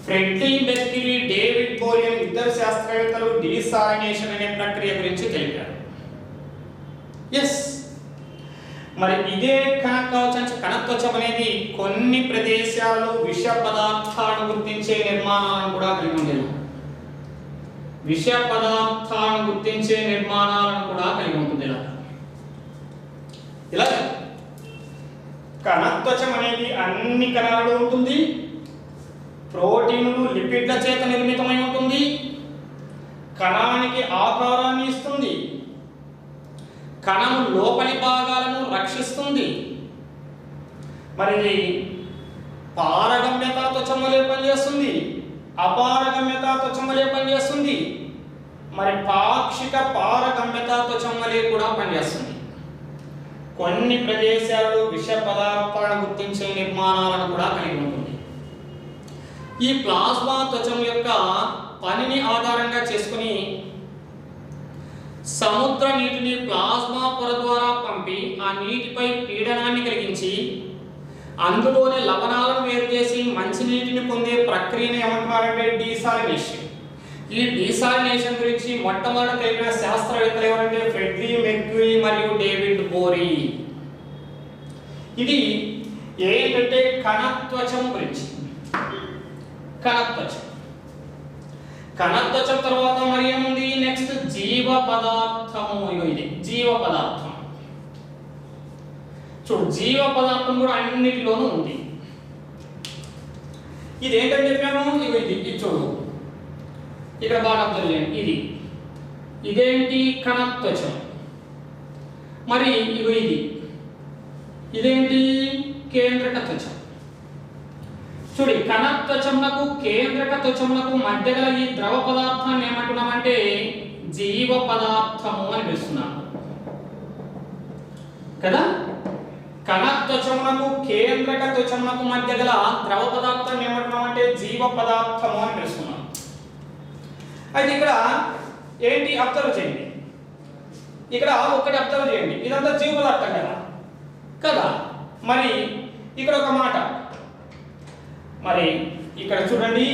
ఫ్రెడ్లీ మెర్క్యూరీ, డేవిడ్ బోరీ అనే ఇద్దరు శాస్త్రవేత్తలు డీసాలినేషన్ అనే ప్రక్రియ గురించి తెలిపారు. ఎస్, మరి ఇదే కణత్వచం అనేది కొన్ని ప్రదేశాల్లో విష పదార్థాలను గుర్తించే నిర్మాణాలను కూడా కలిగి ఉండేది. విష పదార్థాలను గుర్తించే నిర్మాణాలను కూడా కలిగి ఉంటుంది. ఇలా కణత్వచం అనేది అన్ని కణాలలో ఉంటుంది. ప్రోటీన్లు లిపిడ్ల చేత నిర్మితమై ఉంటుంది. కణానికి ఆకారాన్ని ఇస్తుంది. కణం లోపలి భాగాలను రక్షిస్తుంది. మరి పారగమ్యత త్వచమలే పనిచేస్తుంది, అపారగమ్యత త్వచమలే పనిచేస్తుంది, మరి పాక్షిక పారగమ్యత త్వచమలే కూడా పనిచేస్తుంది. కొన్ని ప్రదేశాల్లో విష పదార్థాలను గుర్తించే నిర్మాణాలను కూడా కలిగి ఉంటుంది. ఈ ప్లాస్మా త్వచం యొక్క పనిని ఆధారంగా చేసుకుని సముద్ర నీటిని ప్లాస్మా పొర ద్వారా పంపి ఆ నీటిపై పీడనాన్ని కలిగించి అందులోని లవణాలను వేరు చేసి మంచి నీటిని పొందే ప్రక్రియను ఏమంటున్నారంటే డీసాలినేషన్. ఈ డీసాలినేషన్ గురించి మొట్టమొదట తెలిపిన శాస్త్రవేత్తలు ఎవరంటే ఫ్రెడ్లీ మెర్క్యూరీ మరియు డేవిడ్ బోరీ. ఇది ఏంటంటే కణత్వచం గురించి. కణత్వచం కణత్వచం తర్వాత మరి ఏముంది, నెక్స్ట్ జీవ పదార్థము. ఇది జీవ పదార్థం. చూడు, జీవ పదార్థం కూడా అన్నిటిలోనూ ఉంది. ఇది ఏంటని చెప్పాను, ఇది చూడు ఇక్కడ బాగా అబ్జర్వ్ చేయండి. ఇదేంటి కణత్వచం. మరి ఇదేంటి కేంద్రక త్వచం. చూడు, కణత్వచమునకు కేంద్రక త్వచమునకు మధ్య గల ఈ ద్రవ పదార్థాన్ని ఏమంటున్నామంటే జీవ పదార్థము అని పిలుస్తున్నాం కదా. కణత్వచమునకు కేంద్రక త్వచమునకు మధ్య గల ద్రవ పదార్థాన్ని ఏమంటున్నామంటే జీవ పదార్థము అని పిలుస్తున్నాం. అయితే ఇక్కడ ఏంటి అబ్జర్వ్ చేయండి, ఇక్కడ ఒకటి అబ్జర్వ్ చేయండి, ఇదంతా జీవ పదార్థం కదా. మరి ఇక్కడ ఒక మాట, మరి ఇక్కడ చూడండి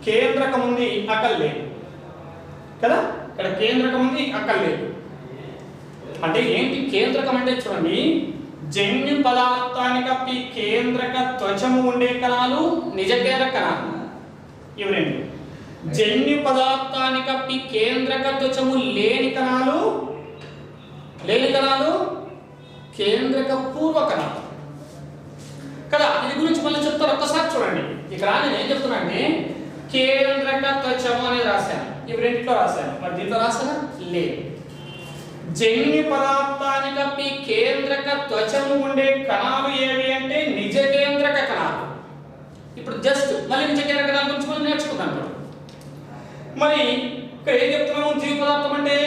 కేంద్రకం ఉంది, అక్కలు లేదు కదా. ఇక్కడ కేంద్రకం ఉంది, అక్కలు లేదు. అంటే ఏంటి కేంద్రకం అంటే చూడండి, జన్యు పదార్థాన్ని కప్పి కేంద్రక త్వచము ఉండే కణాలు నిజ కేంద్రక కణాలు. ఇవి రెండు. జన్యు పదార్థాన్ని కప్పి కేంద్రక త్వచము లేని కణాలు కేంద్రక పూర్వ కణాలు కదా. ఇది గురించి మళ్ళీ చెప్తారు, ఒక్కసారి చూడండి. ఇక్కడ నేను ఏం చెప్తున్నా అంటే కేంద్రక త్వచము అనేది రాశాను, ఇవి రెండిట్లో రాశాను, మరి దీంట్లో రాశానా లేదు. జన్యు పదార్థాన్ని కప్పి కేంద్రక త్వచము ఉండే కణాలు ఏవి అంటే నిజ కేంద్రక కణాలు. ఇప్పుడు జస్ట్ మళ్ళీ నిజ కేంద్రక కణాల గురించి మనం నేర్చుకుందాం. మరి ఇక్కడ ఏం చెప్తున్నాము, జీవ పదార్థం అంటే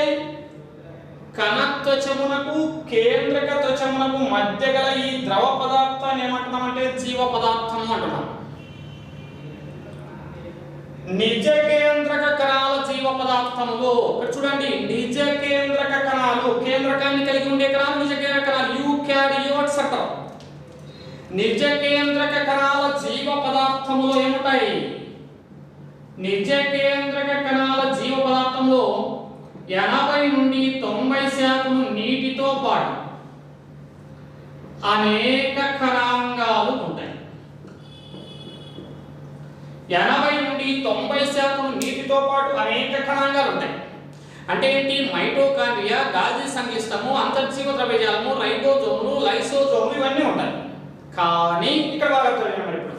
కణత్వచమునకు కేంద్రక త్వచమునకు మధ్య గల ఈ ద్రవ పదార్థాన్ని ఏమంటున్నామంటే జీవ పదార్థం అంటున్నాం. నిజ కేంద్రక కణాల జీవ పదార్థములో ఇక్కడ చూడండి, నిజ కేంద్రక కణాలు కేంద్రకాన్ని కలిగి ఉండే కణాలు నిజ కేంద్రక కణాలు, యూకారియోట్స్ అంటారు. నిజ కేంద్రక కణాల జీవ పదార్థములో ఏముంటాయి? నిజ కేంద్రక కణాల జీవ పదార్థంలో 80 నుండి 90% నీటితో పాటు అనేక కణాంగాలు ఉంటాయి. 80 నుండి 90% నీటితో పాటు అనేక కణాంగాలు ఉంటాయి. అంటే ఏంటి? మైటోకాండ్రియా, గాజీ సంక్లిష్టము, అంతర్జీవ ద్రవ్యజాలము, రైబోజోములు, లైసోజోములు ఇవన్నీ ఉంటాయి. కానీ ఇక్కడ బాగా చూడండి, మరి ఇప్పుడు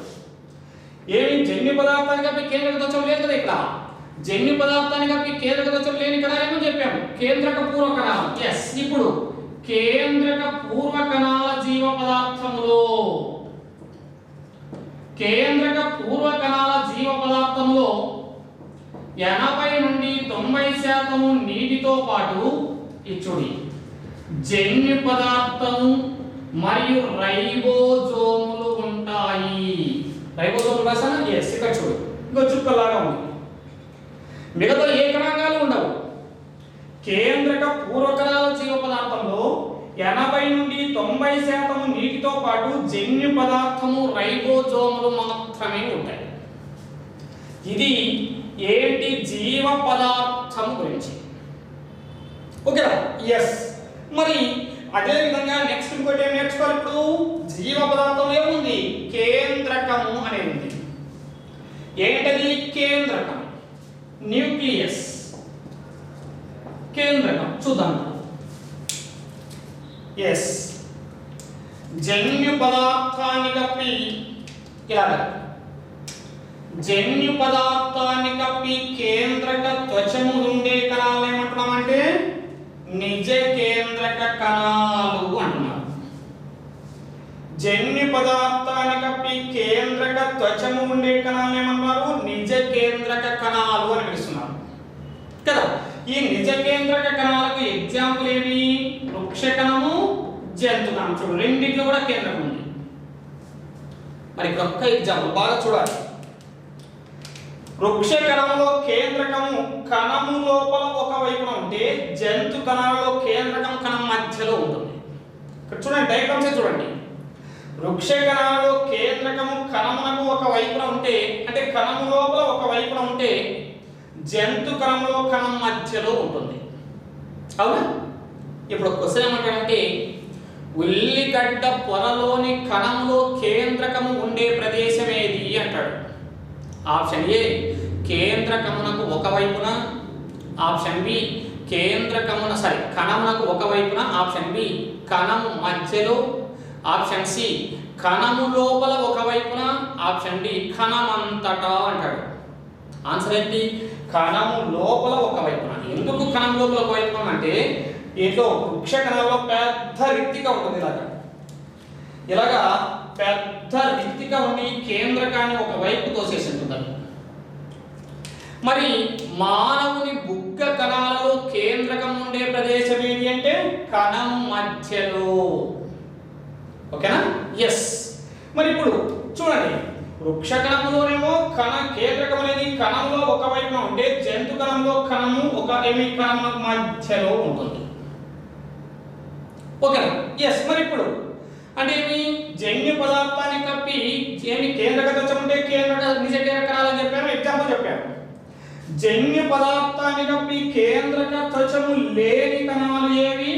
ఏమి జన్యు పదార్థానికి కప్పి కేంద్రక త్వచం లేదు కదా. ఇక్కడ జన్యు పదార్థానికి కప్పి కేంద్రక త్వచం లేని కణాలు ఏమో చెప్పాము, కేంద్రక పూర్వ కణాలు. ఎస్, ఇప్పుడు కేంద్రక పూర్వ కణాల జీవ పదార్థములో కేంద్రక పూర్వ కణాల జీవ పదార్థంలో 80 నుండి 90% నీటితో పాటు ఇచ్చుడి జన్యు పదార్థము మరియు రైబోజోములు ఉంటాయి. రైబోజోములు రాసానా? ఎస్, ఇక్కడ చూడు, ఇంకో చుక్కలాగా ఉంది. మిగతా ఏ కణాంగాలు ఉండవు. కేంద్రక పూర్వ కణాల జీవ పదార్థంలో 80 నుండి 90% నీటితో పాటు జన్యు పదార్థము రైబోజోములు మాత్రమే ఉంటాయి. ఇది ఏంటి? జీవ పదార్థం గురించి. ఓకేనా? ఎస్. మరి అదే విధంగా నెక్స్ట్ ఇంకోటి ఏం నేర్చుకోవాలి ఇప్పుడు? జీవ పదార్థంలో ఏముంది? కేంద్రకము అనేది ఉంది. ఏంటది? కేంద్రకం, న్యూక్లియస్. కేంద్రకం చూద్దాం. ఎస్, జన్యు పదార్థాన్ని కప్పి ఇలాగా జన్యు పదార్థాన్ని కప్పి కేంద్రక త్వచము ఉండే కణాలు ఏమంటున్నామంటే నిజ కేంద్రక కణాలు అంటున్నారు. జన్యు పదార్థాన్ని కప్పి కేంద్రక త్వచము ఉండే కణాలు ఏమన్నారు? నిజ కేంద్రక కణాలు అని పిలుస్తున్నారు కదా. ఈ నిజ కేంద్రక కణాలకు ఎగ్జాంపుల్ ఏవి? వృక్ష కణము, జంతు కణం. చూడు, రెండింటిలో కూడా కేంద్రకం ఉంది. మరి ఒక్క ఎగ్జాంపుల్ బాగా చూడాలి. వృక్ష కణంలో కేంద్రకము కణము లోపల ఒక వైపున ఉంటే, జంతు కణాలలో కేంద్రకం కణం మధ్యలో ఉంటుంది. ఇక్కడ చూడండి, డయాగ్రామ్స్ చూడండి. వృక్ష కణాలలో కేంద్రకము కణమునకు ఒక వైపున ఉంటే, అంటే కణము లోపల ఒక వైపున ఉంటే, జంతు కణంలో కణం మధ్యలో ఉంటుంది. అవునా? ఇప్పుడు క్వశ్చన్ ఏమంటాడంటే ఉల్లిగడ్డ పొరలోని కణంలో కేంద్రకము ఉండే ప్రదేశం ఏది అంటాడు. ఆప్షన్ ఏ కేంద్రకమునకు ఒక వైపున, ఆప్షన్ బి కణమునకు ఒక వైపున, ఆప్షన్ బి కణము మధ్యలో, ఆప్షన్ సి కణము లోపల ఒక వైపున, ఆప్షన్ డి కణమంతటా అంటాడు. ఆన్సర్ ఏంటి? కణము లోపల ఒక వైపున. ఎందుకు కణం లోపల ఒక వైపున అంటే దీంట్లో వృక్ష కణాల్లో పెద్ద రిక్తిక ఉంటుంది. ఇలాగా పెద్ద రిక్తిక ఉండి కేంద్రకాన్ని ఒక వైపు తోసేసి ఉంటుంది. మరి మానవుని బుగ్గ కణాలలో కేంద్రకం ఉండే ప్రదేశం ఏది అంటే కణం మధ్యలో. ఓకేనా? ఎస్. మరి ఇప్పుడు చూడండి, వృక్ష కణంలోనేమో కేంద్రకం అనేది కణంలో ఒక వైపున ఉంటే, జంతు కణంలో కణము కణం మధ్యలో ఉంటుంది. ఓకేనా? ఎస్. మరి ఇప్పుడు అంటే ఏమి? జన్యు పదార్థాన్ని కప్పి కేంద్రక త్వచం ఉంటే నిజ కేంద్రక కణాలు అని చెప్పాను, ఎగ్జాంపుల్ చెప్పాను. జన్యు పదార్థాన్ని కప్పి కేంద్రక త్వచము లేని కణాలు ఏవి?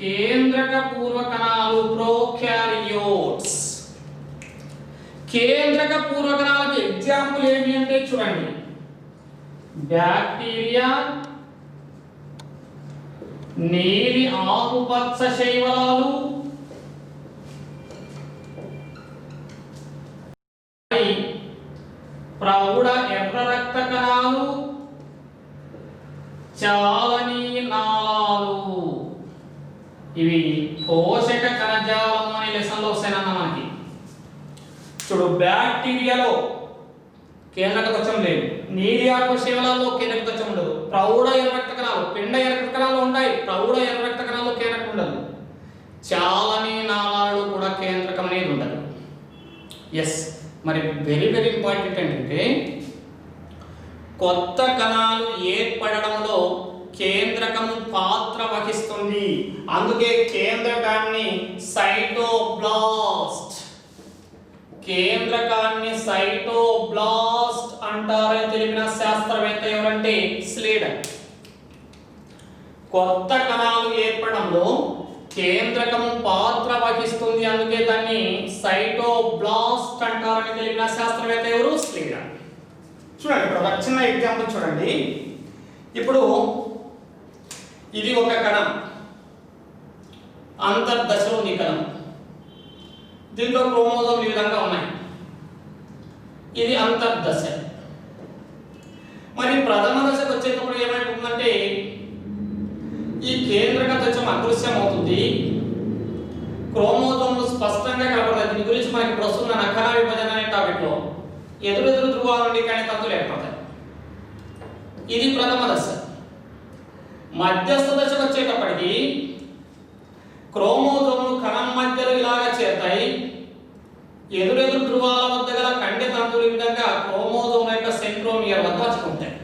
కేంద్రక పూర్వ కణాలు, ప్రోకారియోట్స్. కేంద్రక పూర్వ కణాలకు ఎగ్జాంపుల్ ఏమి అంటే చూడండి, బ్యాక్టీరియా, నీలి ఆకుపచ్చ శైవలాలు, ప్రౌఢ ఎర్ర రక్త కణాలు, చాలని నాళాలు. ఇవి పోషక కణజాలం అనే లెసన్లో వస్తాయన్న మనకి. చూడు, బ్యాక్టీరియాలో కేంద్రక త్వచం లేదు, నీలి ఆకు శైవలాల్లో కేంద్రక త్వచం ఉండదు, ప్రౌఢ ఎర్ర రక్త కణాలు, పిండ ఎర్ర రక్త కణాలు ఉంటాయి, ప్రౌఢ ఎర్ర రక్త కణాల్లో కేంద్రకం ఉండదు, చాలని నాళాలు కూడా కేంద్రకం అనేది ఉండదు. ఎస్, మరి వెరీ వెరీ ఇంపార్టెంట్ ఏంటంటే కొత్త కణాలు ఏర్పడడంలో కేంద్రకము పాత్ర వహిస్తుంది. అందుకే కేంద్రకాన్ని సైటోప్లాస్ట్, కేంద్రకాన్ని సైటోప్లాస్ట్ అంటారని తెలిపిన శాస్త్రవేత్త ఎవరంటే స్లీడర్. కొత్త కణాలు ఏర్పడంలో కేంద్రకము పాత్ర వహిస్తుంది, అందుకే దాన్ని సైటోప్లాస్ట్ అంటారని తెలిపిన శాస్త్రవేత్త ఎవరు? స్లీడర్. చూడండి, ఇప్పుడు ఒక చిన్న ఎగ్జాంపుల్ చూడండి. ఇప్పుడు ఇది ఒక కణం, అంతర్దశలో ఉంది కణం, దీంట్లో క్రోమోజోమ్ ఈ విధంగా ఉన్నాయి, ఇది అంతర్దశ. మరి ప్రథమ దశకు వచ్చేటప్పుడు ఏమైపోతుందంటే ఈ కేంద్రక త్వచం అదృశ్యం అవుతుంది, క్రోమోజోమ్లు స్పష్టంగా కనపడతాయి. దీని గురించి మనకి ఇప్పుడు వస్తున్న నఖర విభజన అనే టాపిక్లో ఎదురెదురు ధ్రువాల నుండి కానీ తంతులు ఏర్పడతాయి. ఇది ప్రథమ దశ. మధ్యస్థ దశకు వచ్చేటప్పటికి క్రోమోజోమ్లు కణం మధ్యలో ఇలాగా చేరుతాయి, ఎదురెదురు ధ్రువాల వద్ద గల కండె తంతులు ఈ విధంగా క్రోమోజోమ్ యొక్క సెంట్రోమియర్ వద్ద వచ్చుకుంటాయి.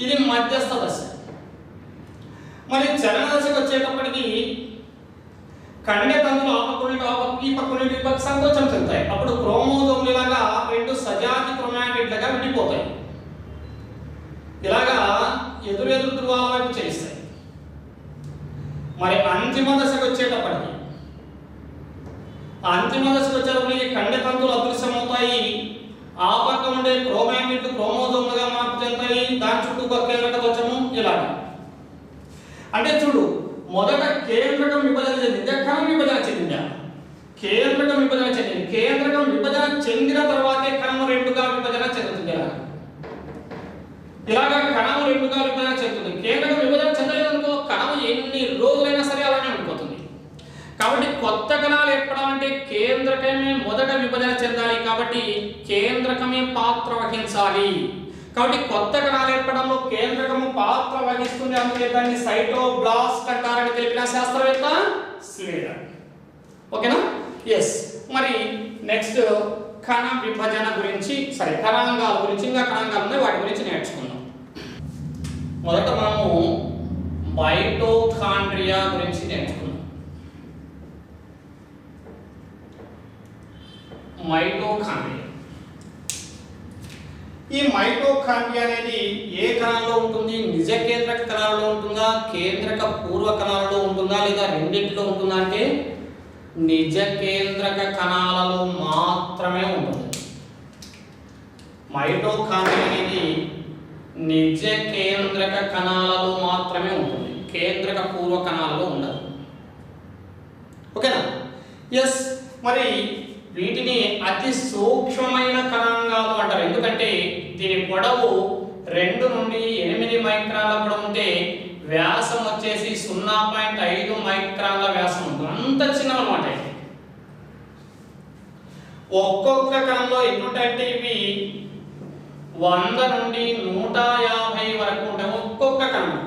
ఇది మధ్యస్థ దశ. మరి చలన దశకు వచ్చేటప్పటికి కండె తంతులు ఆ పక్క నుండి ఆ పక్క, ఈ పక్క నుండి ఈ పక్క సంకోచం చెందుతాయి. అప్పుడు క్రోమోజోమ్లు ఇలాగా రెండు సజాతి క్రోమాటిడ్లుగా విడిపోతాయి, ఇలాగా ఎదురెదురు ధ్రువాల వైపు చేస్తాయి. మరి అంతిమ దశకు వచ్చేటప్పటికి కండె తంతులు అదృశ్యమవుతాయి, ఆ పక్క ఉండే క్రోమాటిడ్లు క్రోమోజోమ్లుగా మార్పు చెందుతాయి, దాని చుట్టూ ఒక కేంద్రక త్వచము ఇలాగా. అంటే చూడు, మొదట కేంద్రకం విభజన చెందిందా, కణం విభజన చెందిందా? కేంద్రకం విభజన చెందింది. కేంద్రకం విభజన చెందిన తర్వాతే కణము రెండుగా విభజన చెందుతుంది. ఇలాగా కణము రెండుగా విభజన చెందుతుంది. కేంద్రకం విభజన చెందలేదనుకో కణము ఎన్ని రోజులైనా సరే అలానే ఉండిపోతుంది. కాబట్టి కొత్త కణాలు ఏర్పడాలంటే కేంద్రకమే మొదట విభజన చెందాలి, కాబట్టి కేంద్రకమే పాత్ర వహించాలి. కాబట్టి కొత్త కణాలు ఏర్పడంలో కేంద్రకము పాత్ర వహిస్తుంది, అందుకే దాన్ని సైటోప్లాస్ట్ అంటారని తెలిపిన శాస్త్రవేత్త స్లీడర్. ఓకేనా? ఎస్. మరి నెక్స్ట్ కణ విభజన గురించి, కణాంగాల గురించి, ఇంకా కణాంగాలు ఉన్నాయి, వాటి గురించి నేర్చుకుందాం. మొదట మనము మైటోకాండ్రియా గురించి నేర్చుకుందాం. మైటోకాండ్రియా, ఈ మైటోకాండ్రియా అనేది ఏ కణాల్లో ఉంటుంది? నిజ కేంద్రక కణాలలో ఉంటుందా, కేంద్రక పూర్వ కణాలలో ఉంటుందా, లేదా రెండింటిలో ఉంటుందా అంటే నిజ కేంద్రక కణాలలో మాత్రమే ఉంటుంది. మైటోకాండ్రియా అనేది నిజ కేంద్రక కణాలలో మాత్రమే ఉంటుంది, కేంద్రక పూర్వ కణాలలో ఉండదు. ఓకేనా? ఎస్. మరి వీటిని అతి సూక్ష్మమైన కణాంగాలు అంటారు, ఎందుకంటే దీని పొడవు 2 నుండి 8 మైక్రాన్ల పొడవు ఉంటే వ్యాసం వచ్చేసి 0.5 మైక్రాన్ల వ్యాసం ఉంటుంది. అంత చిన్నవన్నమాట. ఒక్కొక్క కణంలో ఎన్ని ఉంటాయంటే ఇవి 100 నుండి 150 వరకు ఉంటాయి ఒక్కొక్క కణం.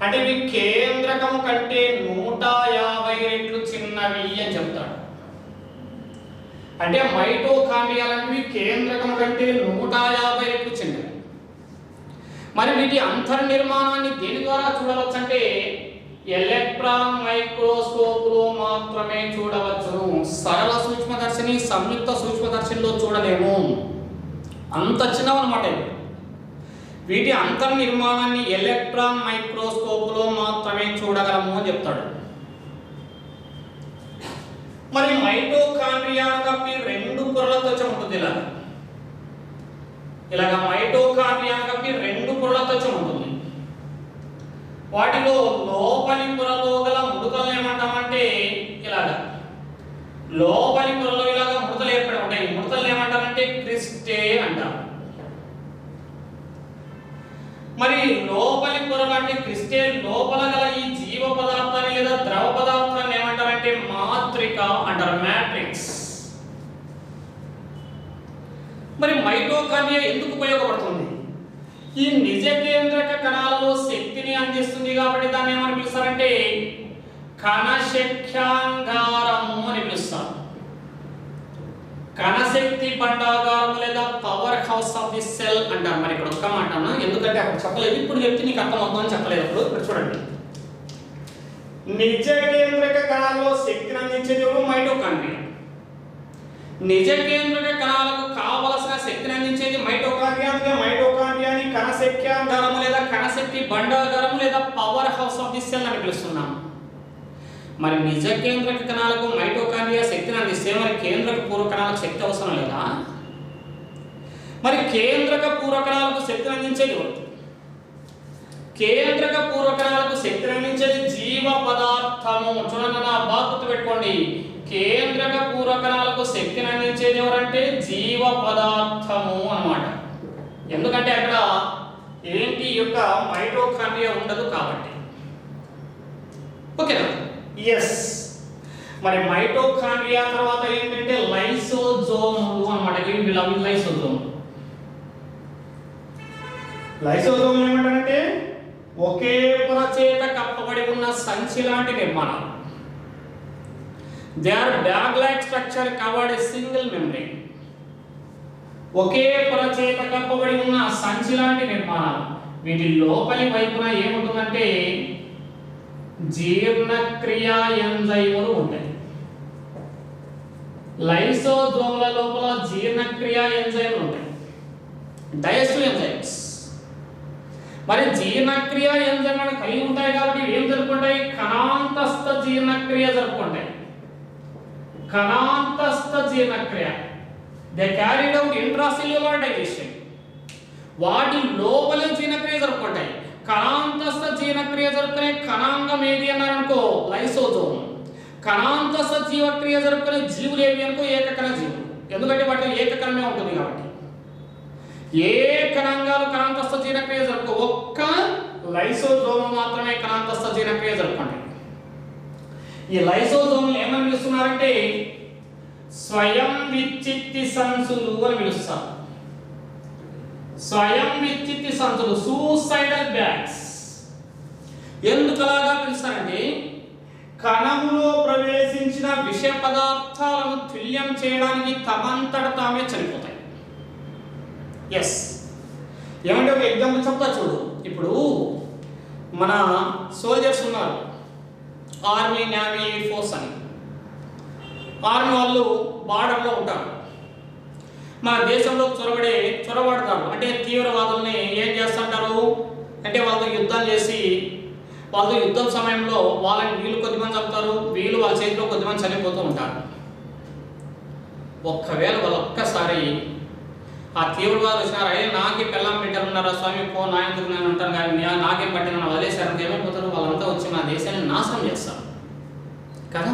అంటే ఇవి కేంద్రకం కంటే 150 రెట్లు చిన్నవి అని చెప్తాడు. అంటే మైటోకాండ్రియా అనేవి కేంద్రకం కంటే 150 రెట్లు చిన్నవి. మరి వీటి అంతర్నిర్మాణాన్ని దేని ద్వారా చూడవచ్చు అంటే ఎలక్ట్రాన్ మైక్రోస్కోప్లో మాత్రమే చూడవచ్చును. సరళ సూక్ష్మదర్శిని, సంయుక్త సూక్ష్మదర్శినిలో చూడలేము, అంత చిన్నవన్నమాట. వీటి అంతర్నిర్మాణాన్ని ఎలక్ట్రాన్ మైక్రోస్కోప్లో మాత్రమే చూడగలము అని చెప్తాడు. మరి మైటోకాండ్రియా కప్పి 2 పొరల త్వచం ఉంటుంది. ఇలా ఇలాగ మైటోకాండ్రియా కలిపి 2 పొరలతో ఉంటుంది. వాటిలో లోపలి పొరలో గల ముడతలు ఏమంటామంటే ఇలాగ లోపలి పొరలో ఇలాగ ముడతలు ఏర్పడి ఉంటాయి. ముడతలు ఏమంటారంటే క్రిస్టే అంటారు. మరి లోపలి పొరలు అంటే క్రిస్టే లోపల గల ఈ జీవ పదార్థాన్ని లేదా ద్రవ పదార్థాన్ని ఏమంటారంటే మాత్రిక అంటారు, మ్యాట్రిక్స్. మరి మైటోకాండ్రియా ఎందుకు ఉపయోగపడుతుంది? ఈ నిజ కేంద్రక కణాలలో శక్తిని అందిస్తుంది కాబట్టి దాన్ని ఏమని పిలుస్తారంటే కణశక్త్యాంగారము అని పిలుస్తారు. కణశక్తి భండాగారం లేదా power house of the cell అంటారు. మరి ఇక్కడ ఒక్క మాట అన్నా, ఎందుకంటే అక్కడ చెప్పలేదు, ఇప్పుడు చెప్తే నీకు అర్థమవుతుందని చెప్పలేదు. ఇప్పుడు చూడండి, నిజ కేంద్రక కణాలలో శక్తిని అందించేది మైటోకాండ్రియా. నిజ కేంద్రక కణాలకు కావలసిన శక్తిని అందించేది మైటోకాండ్రియా. మైటోకాండ్రియాని కణశక్త్యాంగారము లేదా కణశక్తి భండాగారం లేదా power house of the cell అని పిలుస్తున్నాం. మరి నిజ కేంద్రక కణాలకు మైటోకాండ్రియా శక్తిని అందిస్తే మరి కేంద్రక పూర్వ కణాలకు శక్తి అవసరం లేదా? మరి కేంద్రక పూర్వ కణాలకు శక్తిని అందించేది ఎవరు? కేంద్రక పూర్వ కణాలకు శక్తిని అందించేది జీవ పదార్థము. చూడండి, నా బాగా గుర్తుపెట్టుకోండి, కేంద్రక పూర్వ కణాలకు శక్తిని అందించేది ఎవరంటే జీవ పదార్థము అన్నమాట. ఎందుకంటే అక్కడ ఏంటి యొక్క మైటోకాండ్రియా ఉండదు కాబట్టి. ఓకేనా? ఎస్. మరి మైటోకాండ్రియా తర్వాత ఏంటంటే లైసోజోములు అన్నమాట. ఇవి లైసోజోములు. లైసోజోములు ఏమంటారంటే ఒకే పొర చేత కప్పబడి ఉన్న సంచి లాంటి నిర్మాణం. They are bag like structure covered a single membrane. ఒకే పొర చేత కప్పబడి ఉన్న సంచి లాంటి నిర్మాణాలు. వీటి లోపలి వైపున ఏముంటుందంటే జీర్ణక్రియా ఎంజైములు ఉంటాయి. లైసోజోముల లోపల జీర్ణక్రియా ఎంజైములు ఉంటాయి, డైజెస్టివ్ ఎంజైమ్స్. మరి జీర్ణక్రియా ఎంజైములను కలిగి ఉంటాయి కాబట్టి ఏం జరుపుకుంటాయి? కణాంతస్థ జీర్ణక్రియ జరుపుకుంటాయి. కణాంతస్థ జీర్ణక్రియ. They carried out intracellular digestion. వాటి లోపలే జీర్ణక్రియ జరుపుకుంటాయి. కణాంతస్థ జీర్ణక్రియ జరుపుకునే కణాంగం ఏది అన్నారు అనుకో లైసోజోమ్. కణాంతస్థ జీవక్రియ జరుపుకునే జీవులు ఏవి అనుకో ఏకకణ జీవులు. ఎందుకంటే వాటిలో ఏకకణమే ఉంటుంది కాబట్టి. ఏ కణాంగాలు కణాంతస్థ జీర్ణక్రియ జరుపుకో, ఒక్క లైసోజోమ్ మాత్రమే కణాంతస్థ జీర్ణక్రియ జరుపుకుంటాయి. ఈ లైసోజోమ్లు ఏమని పిలుస్తున్నారంటే స్వయం విచ్చిత్తి సంచులు అని పిలుస్తారు. స్వయం విచ్చిత్తి సంచులు, సూసైడల్ బ్యాగ్స్. ఎందుకు అలాగా పిలుస్తారంటే కణములో ప్రవేశించిన విష పదార్థాలను తుల్యం చేయడానికి తమంతట తామే చనిపోతాయి. ఎస్. ఏమంటే ఒక ఎగ్జాంపుల్ చెప్తా చూడు. ఇప్పుడు మన సోల్జర్స్ ఉన్నారు, ఆర్మీ, నేవీ, ఎయిర్ ఫోర్స్ అని. ఆర్మీ వాళ్ళు బార్డర్లో ఉంటారు. మన దేశంలో చొరబడతారు. అంటే తీవ్రవాదుల్ని ఏం చేస్తుంటారు అంటే వాళ్ళతో యుద్ధం చేసి వాళ్ళతో యుద్ధం సమయంలో వాళ్ళని వీళ్ళు కొద్దిమంది చంపుతారు, వీళ్ళు వాళ్ళ చేతిలో కొద్దిమంది చనిపోతూ ఉంటారు. ఒక్కవేళ వాళ్ళు ఒక్కసారి ఆ తీవ్రవాదులు వచ్చినారు, అయ్యే నాకే పెళ్ళం బిడ్డలు ఉన్నారా స్వామి, పో నా ఎందుకు నేను ఉంటాను కానీ నాకేం పట్టిన వదిలేశారంటే ఏమైపోతారు? వాళ్ళంతా వచ్చి మన దేశాన్ని నాశనం చేస్తారు కదా.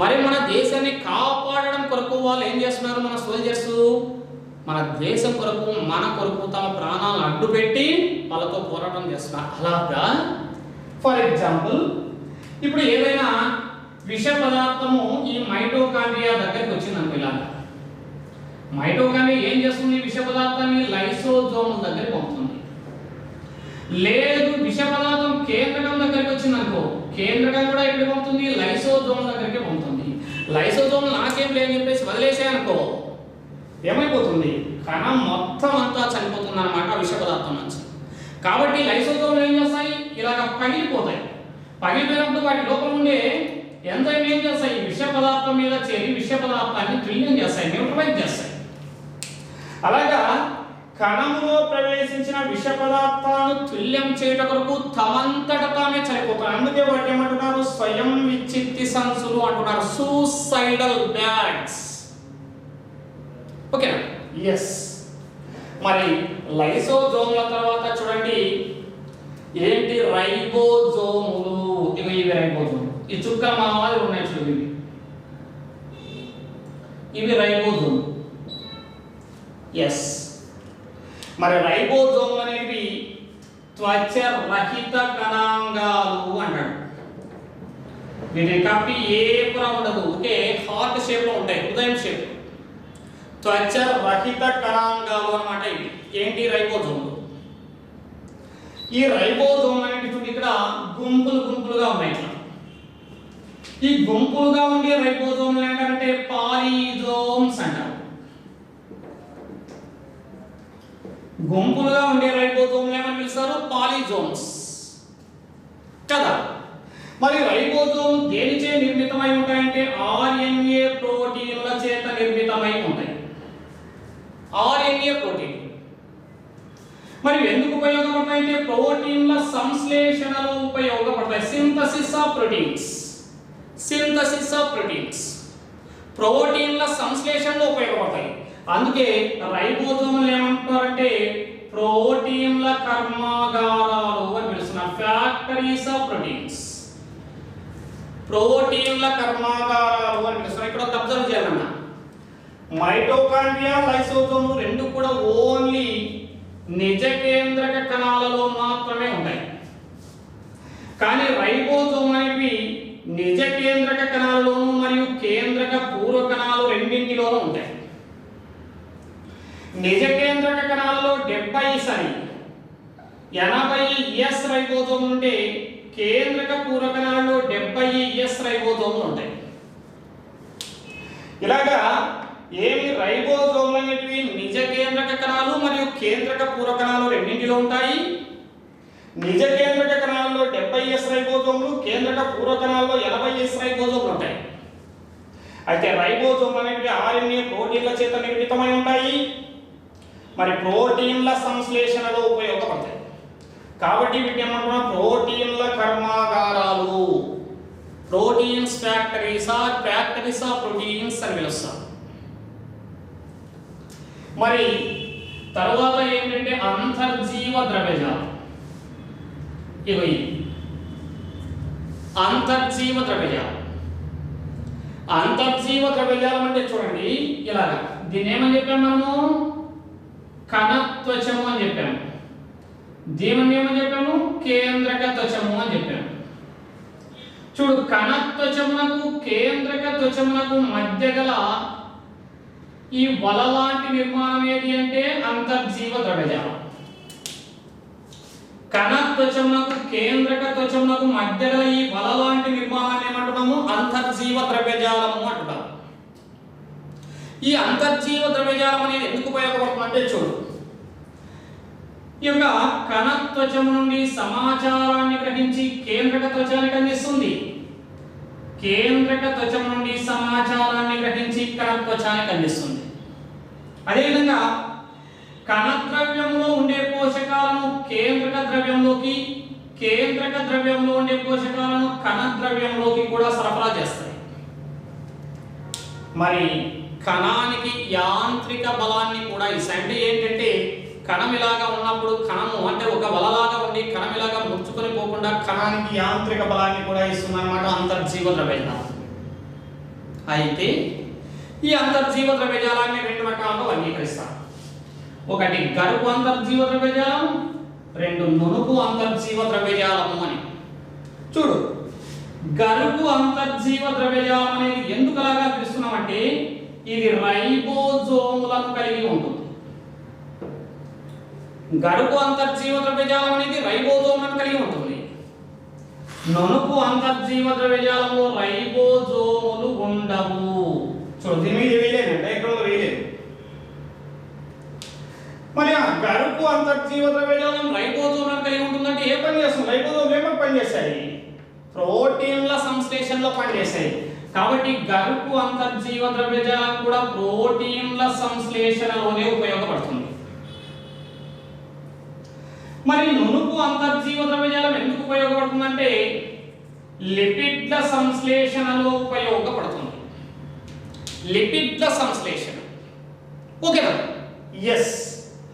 మరి మన దేశాన్ని కాపాడడం కొరకు వాళ్ళు ఏం చేస్తున్నారు? మన సోల్జర్స్ మన దేశం కొరకు, మన కొరకు తమ ప్రాణాలను అడ్డుపెట్టి వాళ్ళతో పోరాటం చేస్తున్నారు. అలాగా ఫర్ ఎగ్జాంపుల్ ఇప్పుడు ఏదైనా విష పదార్థము ఈ మైటోకాండ్రియా దగ్గరికి వచ్చిందనుకో, ఇలాగా మైటోకాండ్రియా ఏం చేస్తుంది? విష పదార్థాన్ని లైసోజోమ్ దగ్గరికి పంపుతుంది. లేదు విష పదార్థం కేంద్రకం దగ్గరికి వచ్చిందనుకో, కేంద్రకం కూడా ఎక్కడికి పంపుతుంది? లైసోజోమ్ దగ్గరికి పంపుతుంది. లైసోజోమ్ నాకేం లేని చెప్పేసి వదిలేసాయనుకో ఏమైపోతుంది? కణం మొత్తం అంతా చనిపోతుంది అన్నమాట విష పదార్థం నుంచి. కాబట్టి లైసోజోమ్లు ఏం చేస్తాయి? ఇలాగ పగిలిపోతాయి. పగిలిపోయినప్పుడు వాటి లోపల ఉండే ఎంజైమ్ ఏం చేస్తాయి? విష పదార్థం మీద చేరి విష పదార్థాన్ని తుల్యం చేస్తాయి, న్యూట్రలైజ్ చేస్తాయి. అలాగా కణములో ప్రవేశించిన విష పదార్థాలను తుల్యం చేయడం కొరకు తమంతట తామే చనిపోతారు. అందుకే వాటి ఏమంటున్నారు? స్వయం విచ్చిత్తి సంచులు అంటున్నారు, సూసైడల్ బ్యాగ్స్. ఓకేనా? ఎస్. మరి లైసోజోమ్ల తర్వాత చూడండి ఏంటి రైబోజోములు. ఇవి రైబోజోములు. ఈ చుక్క మాదిరి ఉన్నాయి చూడండి, ఇవి రైబోజోమ్. ఎస్, మరి రైబోజోములు అనేవి త్వచ రహిత కణాంగాలు అంటాడు. వీటి కప్పి ఏ కూడా ఉండదు, ఒకే హార్ట్ షేప్ లో ఉంటాయి, హృదయం షేప్. త్వచ రహిత కణాంగాలు అన్నమాట ఇవి. ఏంటి రైబోజోములు. ఈ రైబోజోమ్ అనేది ఇక్కడ గుంపులు గుంపులుగా ఉన్నాయి. ఇట్లా ఈ గుంపులుగా ఉండే రైబోజోమ్లు ఏంటంటే పాలిజోమ్స్ అంటారు. గుంపులుగా ఉండే రైబోజోమ్లు ఏమని పిలుస్తారు? పాలిజోమ్స్ కదా. మరి రైబోజోమ్ దేనిచే నిర్మితమై ఉంటాయంటే ఆర్ఎన్ఏ ప్రోటీన్ల చేత నిర్మితమై ఉంటాయి. ఆర్ఎన్ఏ ప్రోటీన్ మరి ఎందుకు ఉపయోగపడతాయంటే ప్రోటీన్ల సంశ్లేషణలో ఉపయోగపడతాయి. Synthesis of proteins, synthesis of proteins, ప్రోటీన్ల సంశ్లేషణలో ఉపయోగపడతాయి. అందుకే రైబోజోములు ఏమంటారంటే ప్రోటీన్ల కర్మాగారాలు అని పిలుస్తున్నారు. ఫ్యాక్టరీస్ ఆఫ్ ప్రోటీన్స్, ప్రోటీన్ల కర్మాగారాలు అని పిలుస్తున్నారు. ఇక్కడ ఒక అబ్జర్వ్ చేయాలన్నా, మైటోకాండ్రియా లైసోజోమ్ రెండు కూడా ఓన్లీ నిజ కేంద్రక కణాలలో మాత్రమే ఉంటాయి. కానీ రైబోజోమ్ అనేవి నిజ కేంద్రక కణాలలోను మరియు కేంద్రక పూర్వ కణాలు రెండింటిలోనూ ఉంటాయి. నిజ కేంద్రక కణాలలో 80S రైబోజోమ్ ఉంటే కేంద్రక పూర్వ కణాలలో 70S రైబోజోమ్లు ఉంటాయి. ఇలాగా ఏమి రైబోజోమ్లు అనేటివి నిజ కేంద్రక కణాలు మరియు కేంద్రక పూర్వ కణాలు రెండింటిలో ఉంటాయి. నిజ కేంద్రక కణాలలో 70S రైబోజోమ్లు, కేంద్రక పూర్వ కణాలలో 80S రైబోజోమ్లు ఉంటాయి. అయితే రైబోజోమ్ అనేవి ఆర్ఎన్ఏ ప్రోటీన్ల చేత నిర్మితమై ఉంటాయి. మరి ప్రోటీన్ల సంశ్లేషణలో ఉపయోగపడతాయి. కాబట్టి వీటిని ఏమంటున్నాం? ప్రోటీన్ల కర్మాగారాలు, proteins factories or factories of proteins అని పిలుస్తారు. మరి తర్వాత ఏంటంటే అంతర్జీవ ద్రవ్యజాలం. ఇవి అంతర్జీవ ద్రవ్యజాలం. అంతర్జీవ ద్రవ్యజాలం అంటే చూడండి ఇలాగా, దీన్ని ఏమని చెప్పాము మనము? కణత్వచము అని చెప్పాము. దీనిని ఏమని చెప్పాము? కేంద్రక త్వచము అని చెప్పాము. చూడు, కణత్వచమునకు కేంద్రక త్వచమునకు మధ్య గల ఈ వల లాంటి నిర్మాణం ఏది అంటే అంతర్జీవ ద్రవ్యజాలం. కణత్వచమునకు కేంద్రక త్వచమునకు మధ్య గల ఈ వల లాంటి నిర్మాణాన్ని ఏమంటున్నాము? అంతర్జీవ ద్రవ్యజాలము అంటున్నాము. ఈ అంతర్జీవ ద్రవ్యజాలం అనేది ఎందుకు ఉపయోగపడుతుందంటే చూడు, ఈ యొక్క కణత్వచము నుండి సమాచారాన్ని గ్రహించి కేంద్రక త్వచానికి అందిస్తుంది. కేంద్రక త్వచం నుండి సమాచారాన్ని గ్రహించి కణత్వచానికి అందిస్తుంది. అదేవిధంగా కణద్రవ్యంలో ఉండే పోషకాలను కేంద్రక ద్రవ్యంలోకి, కేంద్రక ద్రవ్యంలో ఉండే పోషకాలను కణద్రవ్యంలోకి కూడా సరఫరా చేస్తాయి. మరి కణానికి యాంత్రిక బలాన్ని కూడా ఇస్తాయి. అంటే ఏంటంటే కణం ఇలాగా ఉన్నప్పుడు కణము అంటే ఒక వలలాగా ఉండి కణం ఇలాగా ముడుచుకొని పోకుండా కణానికి యాంత్రిక బలాన్ని కూడా ఇస్తుంది అన్నమాట అంతర్జీవ ద్రవ్యజాలం. అయితే ఈ అంతర్జీవ ద్రవ్యజాలాన్ని రెండు రకాలుగా వర్గీకరిస్తారు. ఒకటి గరుకు అంతర్జీవ ద్రవ్యజాలం, రెండు నునుపు అంతర్జీవ ద్రవ్యజాలము అని. చూడు, గరుకు అంతర్జీవ ద్రవ్యజాలం అనేది ఎందుకు అలాగా పిలుస్తున్నామంటే ఇది రైబోజోములను కలిగి ఉంటుంది. గరుకు అంతర్జీవ ద్రవ్యజాలం అనేది రైబోజోములను కలిగి ఉంటుంది. నునుపు అంతర్జీవ ద్రవ్యజాలంలో రైబోజోములు ఉండవు. చూడు, దీని మీద వేయలేదు, డయాగ్రామ్ లో వేయలేదు. మరి ఆ గరుకు అంతర్జీవ ద్రవ్యజాలం రైబోజోములను కలిగి ఉంటుందంటే ఏ పని చేస్తుంది? రైబోజోములు ఏమో పని చేస్తాయి? ప్రోటీన్ల సంశ్లేషణలో పనిచేస్తాయి. కాబట్టి గరుకు అంతర్జీవ ద్రవ్యజాలం కూడా ప్రోటీన్ల సంశ్లేషణలోనే ఉపయోగపడుతుంది. మరి నునుపు అంతర్జీవ ద్రవ్యజాలం ఎందుకు ఉపయోగపడుతుందంటే లిపిడ్ల సంశ్లేషణలో ఉపయోగపడుతుంది. లిపిడ్ల సంశ్లేషణ, ఓకేనా? ఎస్.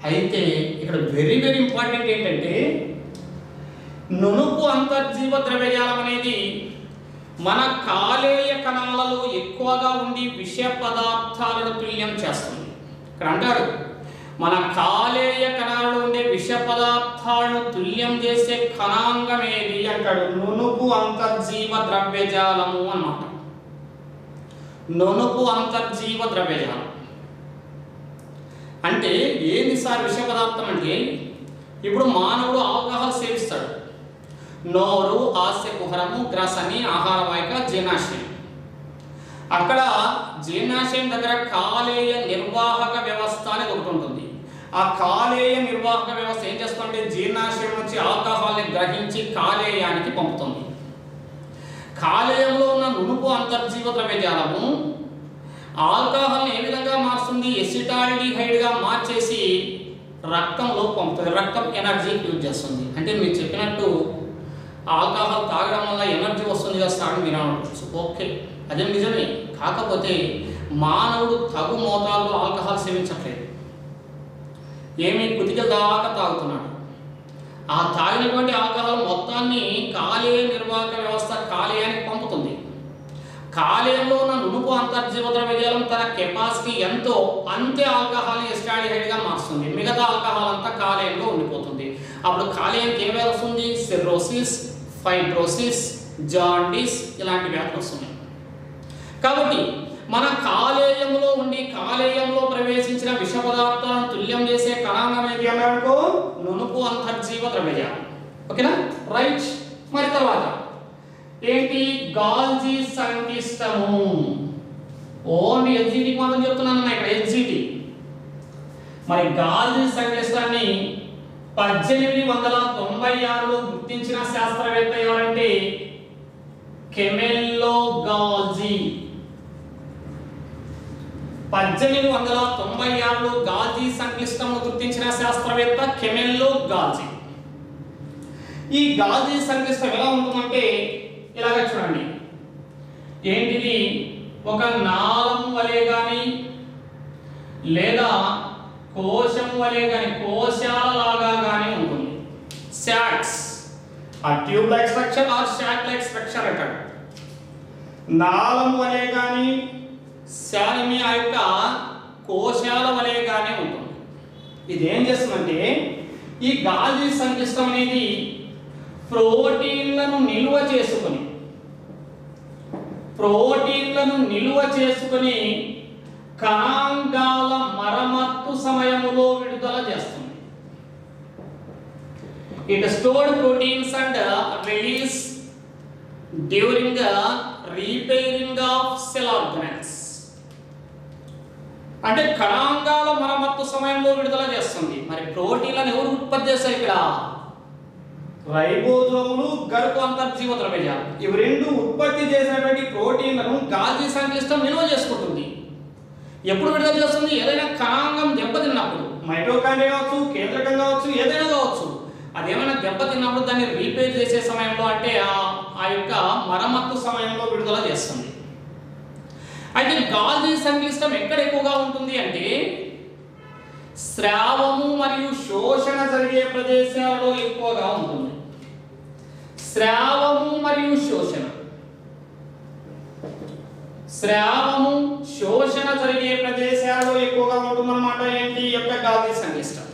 అయితే ఇక్కడ వెరీ వెరీ ఇంపార్టెంట్ ఏంటంటే నునుపు అంతర్జీవ ద్రవ్యజాలం అనేది మన కాలేయ కణాలలో ఎక్కువగా ఉండి విష పదార్థాలను తుల్యం చేస్తుంది. ఇక్కడ అంటారు మన కాలేయ కణాలలో ఉండే విష పదార్థాలను తుల్యం చేసే కణాంగం ఏది అంటాడు. నునుపు అంతర్జీవ ద్రవ్యజాలము అన్నమాట. నునుపు అంతర్జీవ ద్రవ్యజాలం అంటే ఏంది సార్ విష పదార్థం అంటే? ఇప్పుడు మానవుడు ఆల్కహాల్ సేవిస్తాడు. నోరు, హాస్య కుహరము, గ్రసని, ఆహార వాహిక, జీర్ణాశయం. అక్కడ జీర్ణాశయం దగ్గర కాలేయ నిర్వాహక వ్యవస్థ అనేది ఒకటి ఉంటుంది. ఆ కాలేయ నిర్వాహక వ్యవస్థ ఏం చేస్తుందంటే జీర్ణాశయం నుంచి ఆల్కహాల్ని గ్రహించి కాలేయానికి పంపుతుంది. కాలేయంలో ఉన్న నునుపు అంతర్జీవ ద్రవ్యజాలము ఆల్కహాల్ని ఏ విధంగా మారుస్తుంది? ఎసిటాల్డిహైడ్గా మార్చేసి రక్తంలో పంపుతుంది. రక్తం ఎనర్జీ యూజ్ చేస్తుంది. అంటే మీరు చెప్పినట్టు ఆల్కహాల్ తాగడం వల్ల ఎనర్జీ వస్తుంది కదా సార్ మీరు అనవచ్చు. ఓకే, అదే నిజమే. కాకపోతే మానవుడు తగు మోతాదులో ఆల్కహాల్ సేవించట్లేదు. ఏమి కుతికల దాకా తాగుతున్నాడు. ఆ తాగినటువంటి ఆల్కహాల్ మొత్తాన్ని కాలేయ నిర్వాహక వ్యవస్థ కాలేయానికి పంపుతుంది. కాలేయంలో ఉన్న నునుపు అంతర్జీవ ద్రవ్యజాలం తన కెపాసిటీ ఎంతో అంతే ఆల్కహాల్ని ఎసిటాల్డిహైడ్గా మారుస్తుంది. మిగతా ఆల్కహాల్ అంతా కాలేయంలో ఉండిపోతుంది. అప్పుడు కాలేయానికి ఏ వ్యాధి వస్తుంది? సిర్రోసిస్, ఫైబ్రోసిస్, జాండీస్ ఇలాంటి వ్యాధులు వస్తున్నాయి. కాబట్టి మన కాలేయంలో ఉండి కాలేయంలో ప్రవేశించిన విష పదార్థాలను తుల్యం చేసే కణాంగం ఏది అన్నాడు? నునుపు అంతర్జీవ ద్రవ్యజాలం. ఓకేనా? రైట్. మరి తర్వాత ఏంటి? గాల్జీ సంక్లిష్టము. ఓన్లీ ఎస్జిటి మాత్రం చెప్తున్నాను ఇక్కడ, ఎస్జిటి. మరి గాల్జీ సంక్లిష్టాన్ని 1896లో గుర్తించిన శాస్త్రవేత్త ఎవరంటే కెమెల్లో గాల్జీ. 1896లో గాల్జీ సంక్లిష్టమును గుర్తించిన శాస్త్రవేత్త కెమెల్లో గాల్జీ. ఈ గాల్జీ సంక్లిష్టం ఎలా ఉంటుందంటే ఇలాగ చూడండి. ఏంటిది? ఒక నాళం వలె గాని లేదా కోశం వలె గాని, కోశాల లాగా గాని ఉంటుంది. శాక్స్, ఆ tube like structure or sac like structure అంటారు. నాళం వలె గాని శాలిమి ఆ యొక్క కోశాల వలె గాని ఉంటుంది. ఇది ఏం చేస్తుందంటే ఈ గాల్జీ సంక్లిష్టం అనేది ప్రోటీన్లను నిల్వ చేసుకొని కణాంగాల మరమ్మత్తు సమయములో విడుదల చేస్తుంది. It stored proteins and release during the repairing of cell organelles. అంటే కణాంగాల మరమ్మత్తు సమయంలో విడుదల చేస్తుంది. మరి ప్రోటీన్లను ఎవరు ఉత్పత్తి చేస్తారు ఇక్కడ? రైబోజోములు, గరుకు అంతర్జీవ ద్రవ్యజాలం. ఇవి రెండు ఉత్పత్తి చేసినటువంటి ప్రోటీన్లను గాల్జీ సంక్లిష్టం నిల్వ చేసుకుంటుంది. ఎప్పుడు విడుదల చేస్తుంది? ఏదైనా కణాంగం దెబ్బతిన్నప్పుడు. మైటోకాండ్రియా కావచ్చు, కేంద్రకం కావచ్చు, ఏదైనా కావచ్చు. అదేమైనా దెబ్బతిన్నప్పుడు దాన్ని రీపేర్ చేసే సమయంలో అంటే ఆ యొక్క మరమ్మత్తు సమయంలో విడుదల చేస్తుంది. అయితే గాల్జీ సంక్లిష్టం ఎక్కడ ఎక్కువగా ఉంటుంది అంటే స్రావము మరియు శోషణ జరిగే ప్రదేశాలలో ఎక్కువగా ఉంటుంది. స్రావము మరియు శోషణ జరిగే ప్రదేశాలలో ఎక్కువగా ఉంటుందన్నమాట. ఏంటి యొక్క గాల్జీ సంక్లిష్టం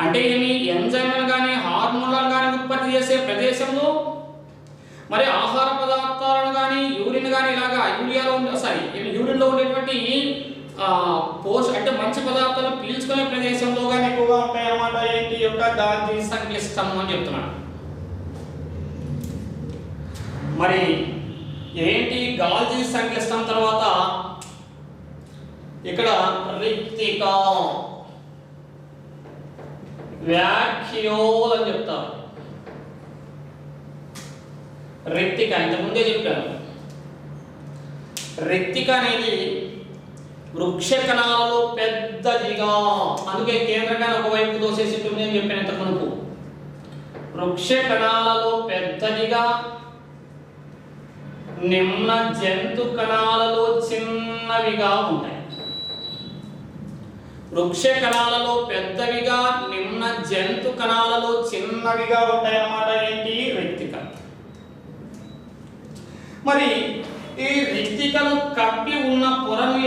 అంటే ఏమి? ఎంజైమ్లను కానీ హార్మోన్లను కానీ ఉత్పత్తి చేసే ప్రదేశంలో, మరి ఆహార పదార్థాలను కానీ యూరిన్ కానీ ఇలాగా యూరిన్లో ఉండేటువంటి అంటే మంచి పదార్థాలను పీల్చుకునే ప్రదేశంలో కానీ ఎక్కువగా ఉంటాయి అన్నమాట. ఏంటి యొక్క గాల్జీ సంక్లిష్టం అని చెప్తున్నాడు. మరి ఏంటి గాల్జీ సంక్లిష్టం తర్వాత ఇక్కడ రిక్తిక, వ్యాఖ్యోల్ అని చెప్తారు. రిక్తిక ఇంతకుముందే చెప్పాను. రిక్తిక అనేది వృక్ష కణాలలో పెద్దదిగా, అందుకే కేంద్రకాన్ని ఒకవైపు దోసేసి నేను చెప్పాను ఇంతకుముందు. వృక్ష కణాలలో పెద్దదిగా, నిమ్న జంతు కణాలలో చిన్నవిగా ఉంటాయి. వృక్ష కణాలలో పెద్దవిగా, నిమ్న జంతు కణాలలో చిన్నవిగా ఉంటాయన్నమాట. ఏంటి? రిక్తిక. మరి ఈ రిక్తికను కప్పి ఉన్న పొరను